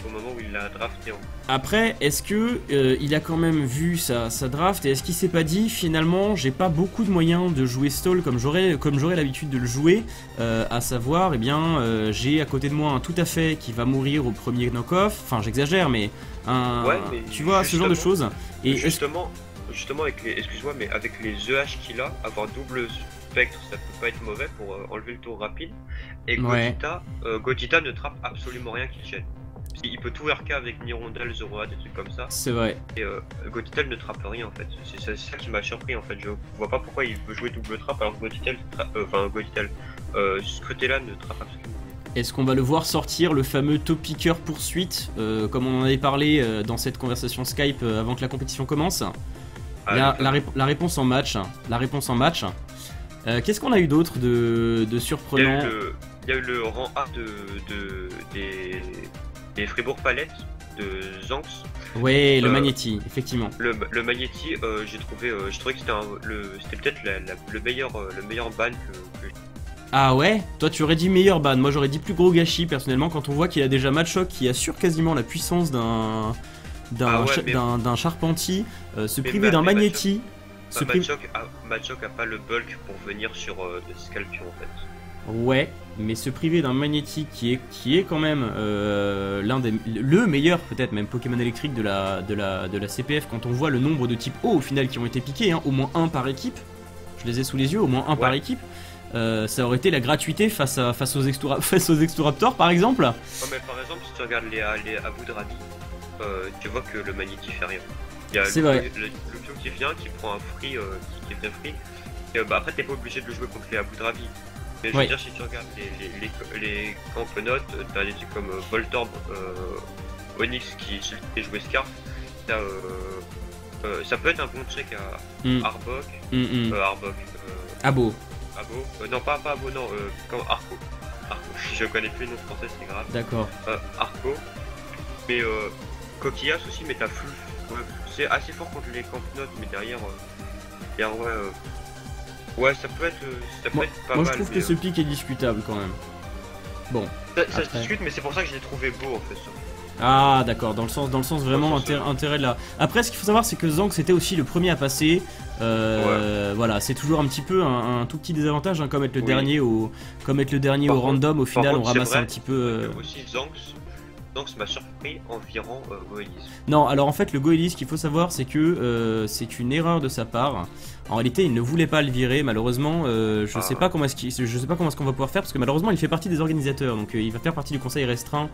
au moment où il l'a drafté. Après, est-ce que il a quand même vu sa draft et est-ce qu'il s'est pas dit finalement j'ai pas beaucoup de moyens de jouer stall comme j'aurais l'habitude de le jouer, à savoir j'ai à côté de moi un tout à fait qui va mourir au premier knock-off, enfin j'exagère mais tu vois ce genre de choses. Et justement avec les excuse-moi mais avec les EH qu'il a, avoir double spectre ça peut pas être mauvais pour enlever le tour rapide et Gotita ne trappe absolument rien qui gêne. Il peut tout RK avec Nirondelle, Zoroa, des trucs comme ça. C'est vrai. Et Gotitel ne trappe rien en fait. C'est ça qui m'a surpris en fait. Je vois pas pourquoi il veut jouer double trappe alors que Scrutella ne trappe absolument rien. Est-ce qu'on va le voir sortir le fameux top picker poursuite comme on en avait parlé dans cette conversation Skype avant que la compétition commence? La réponse en match. Qu'est-ce qu'on a eu d'autre de surprenant? Il y a eu le rang A des Fribourg Palette de Zanx. Ouais, le Magnéti, effectivement. Le Magnéti, j'ai trouvé que c'était peut-être le meilleur ban que Ah ouais? Toi tu aurais dit meilleur ban, moi j'aurais dit plus gros gâchis personnellement quand on voit qu'il a déjà Machoc qui assure quasiment la puissance d'un Charpentier, se priver d'un Magnéti. Machoc a pas le bulk pour venir sur Scorpion en fait. Ouais, mais se priver d'un Magnéti qui est quand même le meilleur peut-être même Pokémon électrique de la CPF quand on voit le nombre de types O au final qui ont été piqués, hein, au moins un par équipe. Je les ai sous les yeux, au moins un par équipe. Ça aurait été la gratuité face aux Extoraptors par exemple. Ouais, mais par exemple si tu regardes les Abu Dhabi, tu vois que le Magnéti fait rien. Il y a le Pio qui vient, qui prend un free, qui est bien free. Et après t'es pas obligé de le jouer contre les Abu Dhabi. Mais je veux dire, si tu regardes les camponotes, t'as des trucs comme Voltorb, Onyx qui est joué Scarf, ça peut être un bon check à Arbok, Abo. Non pas Abo, non, comme Arco. Je connais plus le nom français, c'est grave. D'accord. Arco. Mais Coquillas aussi, mais t'as Flux. Ouais, c'est assez fort contre les camponotes, mais derrière ouais, ça peut être pas mal. Moi je trouve que ce pic est discutable quand même. Bon. Ça se discute, mais c'est pour ça que je l'ai trouvé beau en fait. Ah d'accord, dans le sens vraiment intérêt de là. Après ce qu'il faut savoir c'est que Zanx c'était aussi le premier à passer. Voilà, c'est toujours un petit peu un tout petit désavantage, hein, comme être le dernier au random. Au final on ramasse un petit peu. Aussi Zanx m'a surpris environ Goélis. Non, alors en fait le Goélis, ce qu'il faut savoir c'est que c'est une erreur de sa part. En réalité il ne voulait pas le virer malheureusement, je sais pas comment est-ce qu'on va pouvoir faire parce que malheureusement il fait partie des organisateurs, donc il va faire partie du conseil restreint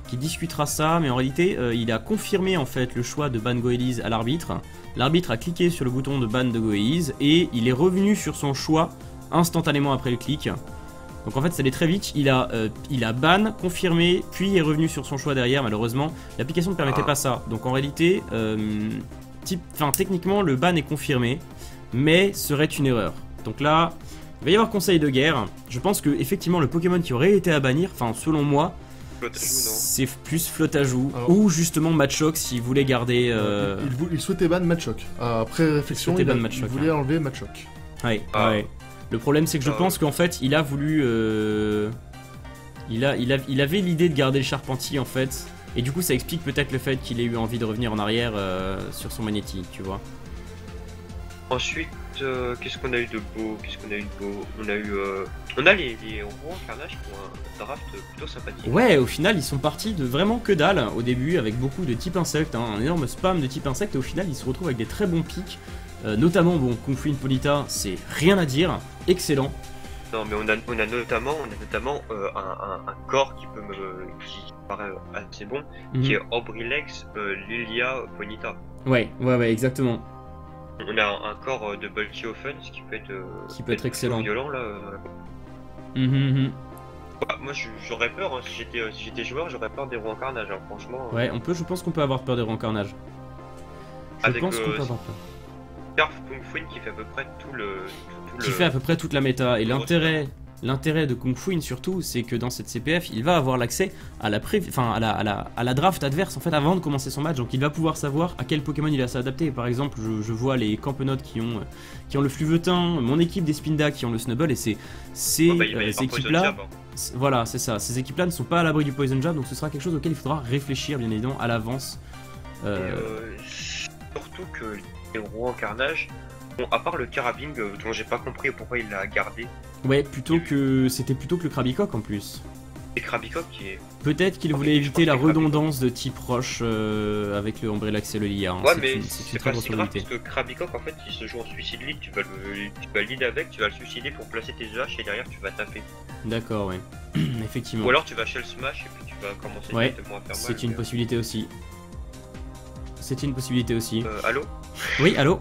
qui discutera ça, mais en réalité il a confirmé en fait le choix de ban Goélis à l'arbitre. L'arbitre a cliqué sur le bouton de ban de Goélis et il est revenu sur son choix instantanément après le clic. Donc en fait ça allait très vite, il a ban, confirmé, puis est revenu sur son choix derrière. Malheureusement l'application ne permettait pas ça, donc en réalité techniquement le ban est confirmé, mais serait une erreur. Donc là il va y avoir conseil de guerre. Je pense que effectivement le Pokémon qui aurait été à bannir, enfin selon moi, c'est plus Flotajou ou justement Machoc s'il voulait garder. Il souhaitait ban Machoc. Après réflexion, il voulait enlever Machoc. Ouais. Le problème c'est que je pense qu'en fait il a voulu il avait l'idée de garder le Charpentier en fait, et du coup ça explique peut-être le fait qu'il ait eu envie de revenir en arrière sur son Magnéti, tu vois. Ensuite qu'est-ce qu'on a eu de beau? On a les rois Carnage qui ont un draft plutôt sympathique. Ouais, au final ils sont partis de vraiment que dalle au début avec beaucoup de type insectes, hein, un énorme spam de type insectes, et au final ils se retrouvent avec des très bons pics. Notamment Kung Fu Hippolyta, c'est rien à dire, excellent. Non, mais on a notamment un corps qui paraît assez bon, qui est Aubrilex, Lilia, Ponita. Ouais, exactement. On a un corps de Bulkyofen, ce qui peut être excellent. Violent là. Bah, moi j'aurais peur, hein. Si j'étais joueur, j'aurais peur des roues en carnage, hein. Franchement. Ouais, je pense qu'on peut avoir peur des roues en carnage. Je pense qu'on peut avoir peur. Scarf Kung Fu qui fait à peu près Qui fait à peu près toute la méta. Et l'intérêt de Kung Fu surtout, c'est que dans cette CPF, il va avoir l'accès à la draft adverse en fait avant de commencer son match. Donc il va pouvoir savoir à quel Pokémon il va s'adapter. Par exemple, je vois les Campenotes qui ont le Fluvetin, mon équipe des Spinda qui ont le Snubbull, et ces équipes-là. Voilà, c'est ça. Ces équipes-là ne sont pas à l'abri du Poison Jab, donc ce sera quelque chose auquel il faudra réfléchir bien évidemment à l'avance. Surtout que les roues en carnage. Bon, à part le Carabing, dont j'ai pas compris pourquoi il l'a gardé. Ouais, c'était plutôt que le Krabicock en plus. Et Krabicock qui est... Peut-être qu'il voulait éviter la redondance de type roche avec le Ombrelax et le Lia. Ouais, mais c'est pas si grave parce que Krabicock en fait il se joue en suicide lead, tu vas le lead avec, tu vas le suicider pour placer tes EH et derrière tu vas taper. D'accord, ouais. Effectivement. Ou alors tu vas shell smash et puis tu vas commencer directement à faire mal. C'est une possibilité aussi. Allô? Oui, allô?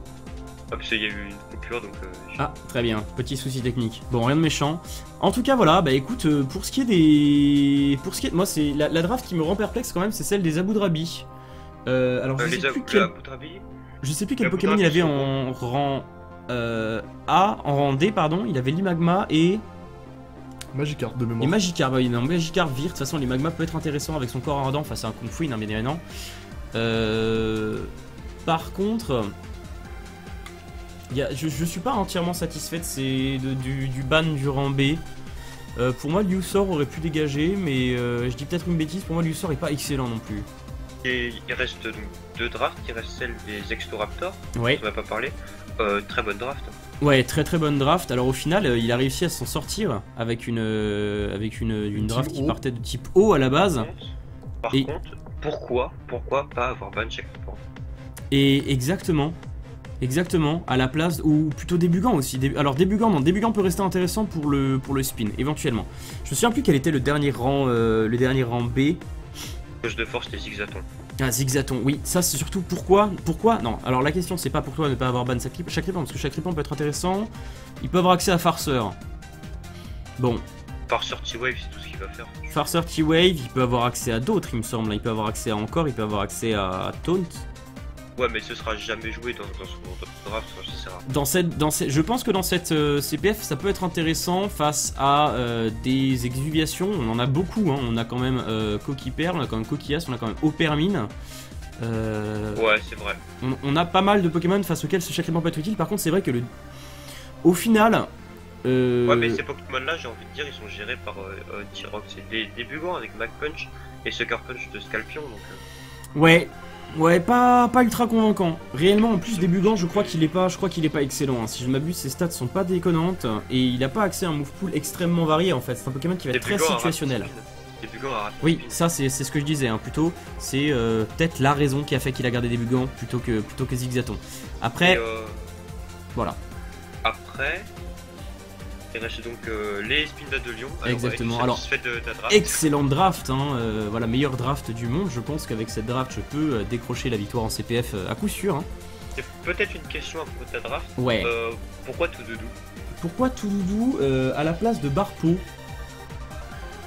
Ah, parce qu'il y a eu une coupure donc... Ah, très bien, petit souci technique. Bon, rien de méchant. En tout cas, voilà, bah écoute, pour ce qui est des... Moi, c'est la draft qui me rend perplexe quand même, c'est celle des Abu Dhabi. Alors, je sais plus quel Pokémon il avait en rang A, en rang D, pardon. Il avait l'Imagma et... Magikarp de mémoire. Et Magikarp, oui, non, Magikarp vire. De toute façon, l'Imagma peut être intéressant avec son corps ardent face à un Kung Fu, bien évidemment. Par contre... Je suis pas entièrement satisfait du ban du rang B. Pour moi, Liusor aurait pu dégager, mais je dis peut-être une bêtise, pour moi, Liusor est pas excellent non plus. Et il reste donc 2 drafts, il reste celle des Extoraptors, ouais. On va pas parler. Très bonne draft. Ouais, très bonne draft. Alors au final, il a réussi à s'en sortir avec une draft qui partait de type O à la base. Par contre, pourquoi pas avoir ban chaque point? Et exactement, à la place, ou plutôt Débugant aussi. Alors Débugant peut rester intéressant pour le spin, éventuellement. Je me souviens plus quel était le dernier rang B. Poche de force, les Zigzaton. Ah, Zigzaton, oui, ça c'est surtout pourquoi non, alors la question c'est pas pourquoi ne pas avoir ban Chakripan, parce que Chakripan peut être intéressant, il peut avoir accès à Farceur. Bon. Farceur T-Wave, c'est tout ce qu'il va faire. Farceur T-Wave, il peut avoir accès à d'autres, il me semble, il peut avoir accès à Encore, il peut avoir accès à Taunt. Ouais, mais ce sera jamais joué dans son draft, ça sert je pense que dans cette CPF, ça peut être intéressant face à des exuviations. On en a beaucoup, hein. On a quand même Coquiperle, on a quand même Coquillas, on a quand même Opermine. Ouais, c'est vrai. On a pas mal de Pokémon face auxquels ce Chakripan peut être utile. Par contre, c'est vrai que au final... Ouais, mais ces Pokémon-là, j'ai envie de dire, ils sont gérés par T-Rock. C'est des Débugants avec Mach Punch et Sucker Punch de Scalpion, donc... Ouais, pas ultra convaincant. Réellement, en plus, Débugant, je crois qu'il est pas excellent. Hein. Si je ne m'abuse, ses stats sont pas déconnantes et il a pas accès à un move pool extrêmement varié en fait. C'est un Pokémon qui va être très situationnel. Oui, ça c'est ce que je disais. Hein. Plutôt, c'est peut-être la raison qui a fait qu'il a gardé Débugant plutôt que Zigzaton. Après, voilà. Après. Il reste donc les Spinda de Lyon. Alors, exactement. Alors, excellente draft, hein, voilà, meilleure draft du monde. Je pense qu'avec cette draft, je peux décrocher la victoire en CPF à coup sûr. Hein. C'est peut-être une question à propos de ta draft. Ouais. Pourquoi Toudoudou? Pourquoi Toudoudou à la place de Barpo?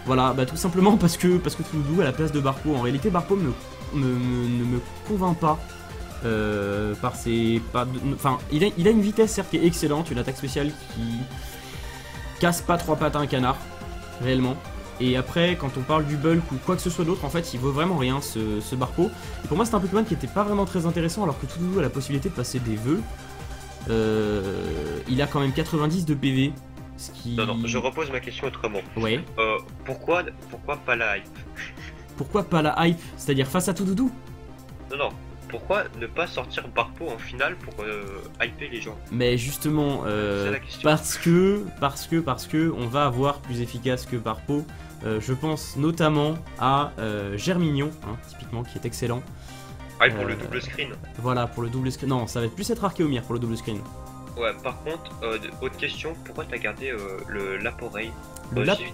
Voilà, bah tout simplement parce que Toudoudou à la place de Barpo. En réalité, Barpo ne me convainc pas. Par ses... Enfin, il a une vitesse certes qui est excellente, une attaque spéciale qui casse pas 3 pattes à un canard, réellement. Et après, quand on parle du bulk ou quoi que ce soit d'autre, en fait, il vaut vraiment rien ce Barpo. Et pour moi, c'est un Pokémon qui était pas vraiment très intéressant, alors que Toudoudou a la possibilité de passer des vœux. Il a quand même 90 de PV. Ce qui... Non, je repose ma question autrement. Ouais. Pourquoi pas la hype? Pourquoi pas la hype? C'est-à-dire face à Toudoudou? Non. Pourquoi ne pas sortir Barpo en finale pour hyper les gens? Mais justement, parce que on va avoir plus efficace que Barpo. Je pense notamment à Germignon, hein, typiquement, qui est excellent. Ah, pour le double screen. Voilà, pour le double screen. Non, ça va plus être Archéomir pour le double screen. Ouais, par contre, autre question, pourquoi t'as gardé l'Aporeille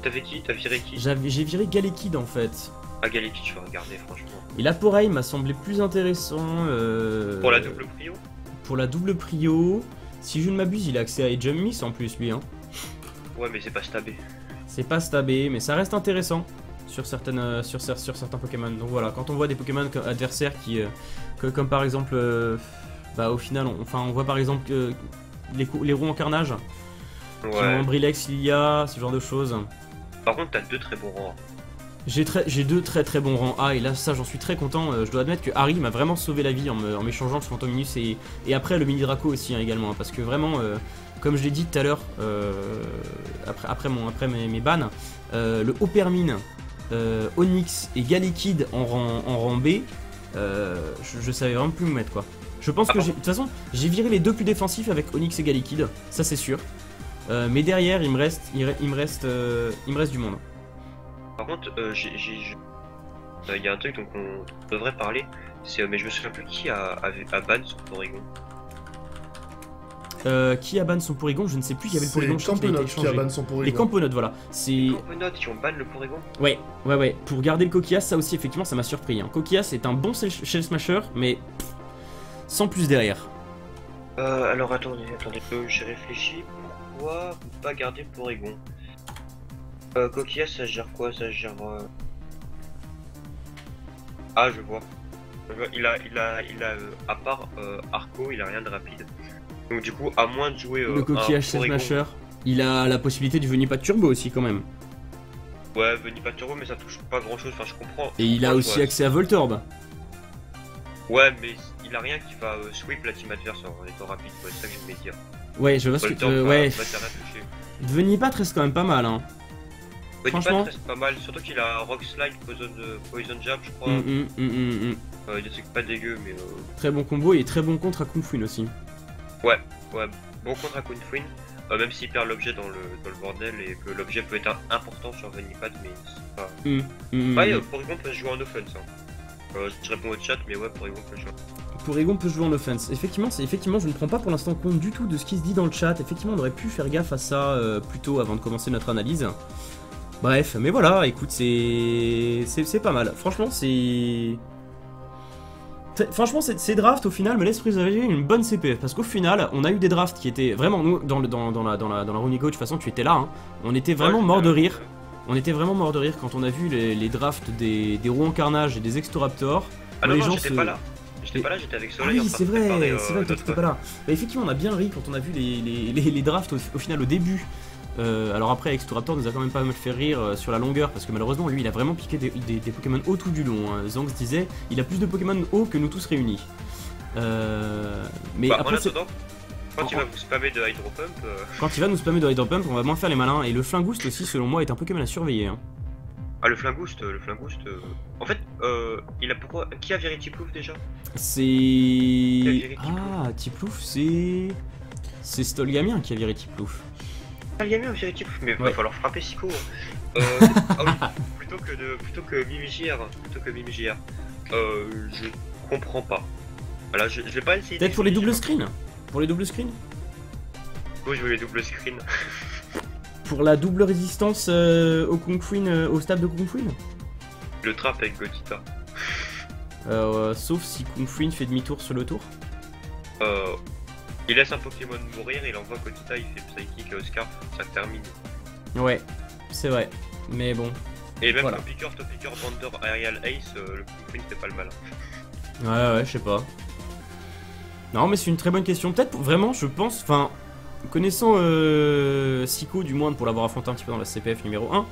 T'avais qui? T'as viré qui? J'ai viré Galekid en fait. Ah, Galeki, tu vas regarder, franchement. Et l'Aporeille m'a semblé plus intéressant. Pour la double prio? Pour la double prio. Si je ne m'abuse, il a accès à Jump Miss en plus, lui. Hein. Ouais, mais c'est pas stabé. C'est pas stabé, mais ça reste intéressant sur certains Pokémon. Donc voilà, quand on voit des Pokémon adversaires qui, comme par exemple, bah au final, on voit par exemple les roues en carnage, qui ont Brilex, Lilia, ce genre de choses. Par contre, t'as 2 très bons rangs. J'ai 2 très bons rangs A, et là ça j'en suis très content. Je dois admettre que Harry m'a vraiment sauvé la vie en m'échangeant le Fantominus et après le mini Draco aussi hein, également, hein, parce que vraiment, comme je l'ai dit tout à l'heure, après mes bans, le Opermine, Onyx et Galekid en rang B, je savais vraiment plus me mettre quoi. Je pense que de toute façon j'ai viré les 2 plus défensifs avec Onyx et Galekid, ça c'est sûr. Mais derrière il me reste du monde. Par contre, il y a un truc dont on devrait parler, mais je me souviens plus qui a ban son Porygon. Qui a ban son Porygon? Je ne sais plus, il y avait le Porygon qui a ban son Porygon. Les Camponotes, voilà. Les Camponotes qui ont ban le Porygon? Ouais. Pour garder le Coquillas, ça aussi, effectivement, ça m'a surpris. Hein. Coquillas est un bon Shell Smasher, mais sans plus derrière. Alors attendez, j'ai réfléchi. Pourquoi pas garder le Porygon? Coquillas, ça gère quoi? Ça gère... Ah, je vois. Il a à part Arco, il a rien de rapide. Donc du coup, à moins de jouer le Coquillage Smasher, il a la possibilité du Venipat Turbo aussi quand même. Ouais, Venipat Turbo, mais ça touche pas grand chose, enfin je comprends. Et il a aussi accès à Voltorb. Ouais, mais il a rien qui va sweep la team adverse en étant rapide, c'est ça que je voulais dire. Ouais, je vois ce que tu veux. Ouais. Venipat reste quand même pas mal, hein. Venipat reste pas mal, surtout qu'il a Rock Slide, Poison Jab, je crois. Des trucs pas dégueux, mais. Très bon combo et très bon contre à Kung Fu aussi. Ouais, bon contre à Kung Fu, même s'il perd l'objet dans le bordel et que l'objet peut être important sur Venipat, mais c'est pas. Ouais, Porygon peut se jouer en offense. Hein. Je réponds au chat, mais ouais, Porygon peut jouer. Porygon peut jouer en offense. Effectivement, je ne prends pas pour l'instant compte du tout de ce qui se dit dans le chat. Effectivement, on aurait pu faire gaffe à ça plus tôt avant de commencer notre analyse. Bref, mais voilà, écoute, c'est pas mal. Franchement, ces drafts au final me laissent présager une bonne CPF parce qu'au final, on a eu des drafts qui étaient vraiment, nous, dans la Running Coach, de toute façon, tu étais là, hein, on était vraiment mort de rire. On était vraiment mort de rire quand on a vu les drafts des Rouen Carnage et des Extoraptors. Ah non, j'étais pas là. J'étais pas là, j'étais avec Soleil. Ah oui, c'est vrai, toi t'étais pas là. Bah, effectivement, on a bien ri quand on a vu les drafts au final au début. Alors après, Extoraptor nous a quand même pas mal fait rire sur la longueur parce que malheureusement, lui, il a vraiment piqué des Pokémon hauts tout du long. Hein. Zanx disait, il a plus de Pokémon hauts que nous tous réunis. Mais après, quand il va vous spammer de Hydro Pump... Quand il va nous spammer de Hydro Pump, on va moins faire les malins. Et le Flingoost aussi, selon moi, est un Pokémon à surveiller. Hein. Ah, le Flingoost... En fait, il a pourquoi... Qui a viré Tiplouf déjà? C'est... Ah, Tiplouf, c'est... C'est Stolgamien qui a viré Tiplouf. Stolgamien a viré Tiplouf, mais va falloir frapper Psycho. Ah oui, plutôt que Mimigir. Je comprends pas. Voilà, je vais pas essayer... Peut-être pour les doubles screens. Pour les doubles screens. Oui, je veux les doubles screens. Pour la double résistance au Kung Fu, au stab de Kung Fu. Le trap avec Gotita. Sauf si Kung Fu fait demi-tour sur le tour. Il laisse un Pokémon mourir, il envoie Gotita, il fait Psychic Scarf, ça termine. Ouais, c'est vrai. Mais bon. Et même voilà. Topicker, Bander, Aerial Ace, le Kung Fu c'était pas le mal. Ouais, je sais pas. Non, mais c'est une très bonne question. Peut-être vraiment, je pense, enfin, connaissant Siko, du moins pour l'avoir affronté un petit peu dans la CPF numéro 1,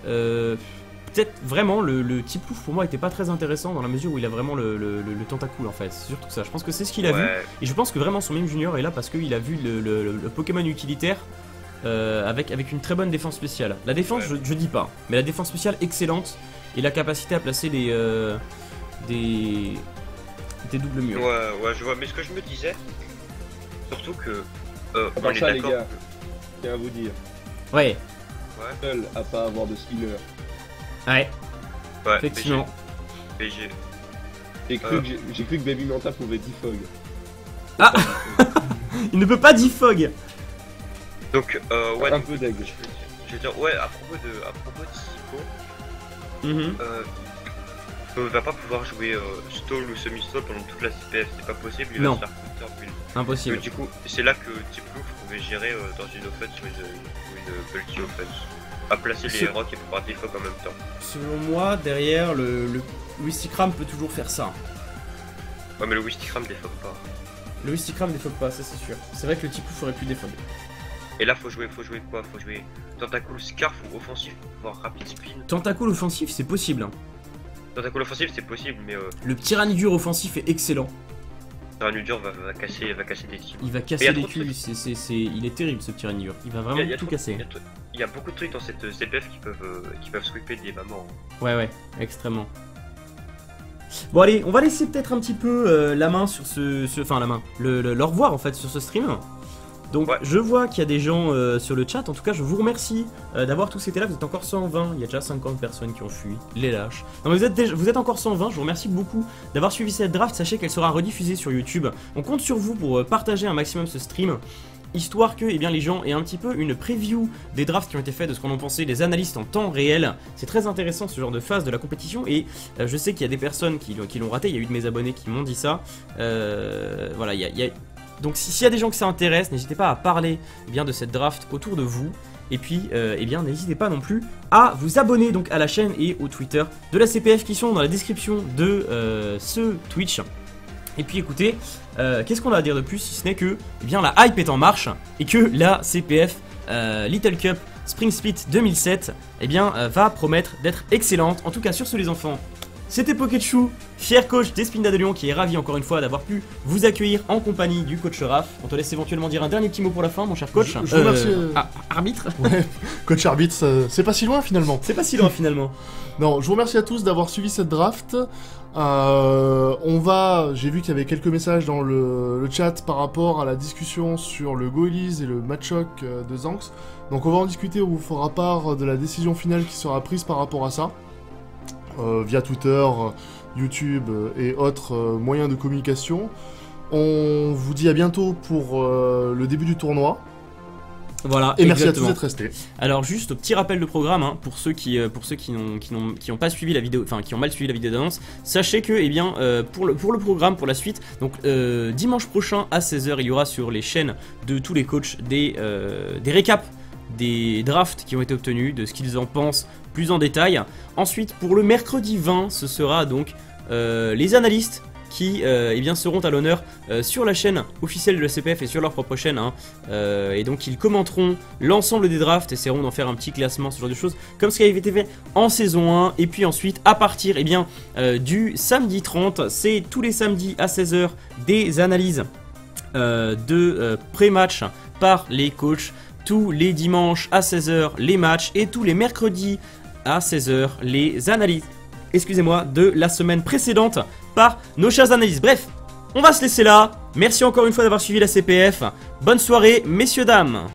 peut-être vraiment le type Plouf pour moi était pas très intéressant dans la mesure où il a vraiment le tentacule en fait. C'est surtout ça. Je pense que c'est ce qu'il a vu. Et je pense que vraiment son même junior est là parce qu'il a vu le Pokémon utilitaire avec une très bonne défense spéciale. La défense, je dis pas, mais la défense spéciale excellente et la capacité à placer des doubles murs. Ouais, je vois, mais ce que je me disais, surtout que. On est ça, les gars, je tiens à vous dire. Ouais. Seul à pas avoir de spinner. Ouais. Effectivement. J'ai cru que Baby Manta pouvait defog. Ah Il ne peut pas defog. Donc, ouais, Un donc, peu deg. je veux dire, ouais, à propos de Sisiko, Mhm. il va pas pouvoir jouer stall ou semi-stall pendant toute la CPF, c'est pas possible, il va Non. se faire counter build. Impossible. Donc, du coup, c'est là que Type Louf pouvait gérer dans une offense ou une multi offense. À placer les Ce- rocks et pouvoir defog en même temps. Selon moi, derrière, le Wistikram peut toujours faire ça. Ouais, mais le Wistikram defog pas. Le Wistikram défog pas, ça c'est sûr. C'est vrai que le Tipouf aurait pu défog. Et là, faut jouer quoi? Faut jouer Tentacle Scarf ou offensif pour pouvoir rapid spin. Tentacle offensif, c'est possible. Hein. Tentacle offensif, c'est possible, mais Le Tyrannidur offensif est excellent. Tyrannudur va casser des teams. Il va Et y casser a les trop de culs, il est terrible ce Tyrannidur. Il va Il vraiment y a tout trop- casser. Il y a beaucoup de trucs dans cette CPF qui peuvent sweeper des mamans. Ouais, extrêmement. Bon allez, on va laisser peut-être un petit peu la main sur enfin la main, le revoir en fait sur ce stream. Donc Ouais. je vois qu'il y a des gens sur le chat, en tout cas je vous remercie d'avoir tous été là, vous êtes encore 120, il y a déjà 50 personnes qui ont fui, les lâches. Non mais vous êtes encore 120, je vous remercie beaucoup d'avoir suivi cette draft, sachez qu'elle sera rediffusée sur YouTube. On compte sur vous pour partager un maximum ce stream. Histoire que les gens aient un petit peu une preview des drafts qui ont été faits, de ce qu'on en pensait, les analystes en temps réel. C'est très intéressant ce genre de phase de la compétition et je sais qu'il y a des personnes qui l'ont raté, il y a eu de mes abonnés qui m'ont dit ça. Voilà, donc s'il y a des gens que ça intéresse, n'hésitez pas à parler de cette draft autour de vous. Et puis, n'hésitez pas non plus à vous abonner donc à la chaîne et au Twitter de la CPF qui sont dans la description de ce Twitch. Et puis écoutez, qu'est-ce qu'on a à dire de plus si ce n'est que la hype est en marche et que la CPF Little Cup Spring Split 2007 va promettre d'être excellente. En tout cas sur ce les enfants, c'était Poketchou, fier coach d'Espinda de Lyon qui est ravi encore une fois d'avoir pu vous accueillir en compagnie du coach Raph. On te laisse éventuellement dire un dernier petit mot pour la fin mon cher coach. Je vous remercie. Arbitre. Ouais, coach arbitre, c'est pas si loin finalement. C'est pas si loin finalement. Non, je vous remercie à tous d'avoir suivi cette draft. J'ai vu qu'il y avait quelques messages dans le chat par rapport à la discussion sur le Goalies et le Matchok de Zanx. Donc on va en discuter, on vous fera part de la décision finale qui sera prise par rapport à ça. Via Twitter, YouTube et autres moyens de communication. On vous dit à bientôt pour le début du tournoi. Voilà, et merci exactement. à tous d'être restés. Alors juste petit rappel de programme pour ceux qui n'ont pas suivi la vidéo, enfin qui ont mal suivi la vidéo d'annonce, sachez que pour le programme pour la suite, donc dimanche prochain à 16h il y aura sur les chaînes de tous les coachs des récaps des drafts qui ont été obtenus, de ce qu'ils en pensent plus en détail. Ensuite pour le mercredi 20 ce sera donc les analystes qui seront à l'honneur sur la chaîne officielle de la CPF et sur leur propre chaîne et donc ils commenteront l'ensemble des drafts, essaieront d'en faire un petit classement, ce genre de choses comme ce qui avait été fait en saison 1. Et puis ensuite à partir du samedi 30, c'est tous les samedis à 16h des analyses de pré-match par les coachs, tous les dimanches à 16h les matchs et tous les mercredis à 16h les analyses de la semaine précédente par nos chers analystes. Bref, on va se laisser là. Merci encore une fois d'avoir suivi la CPF. Bonne soirée, messieurs, dames.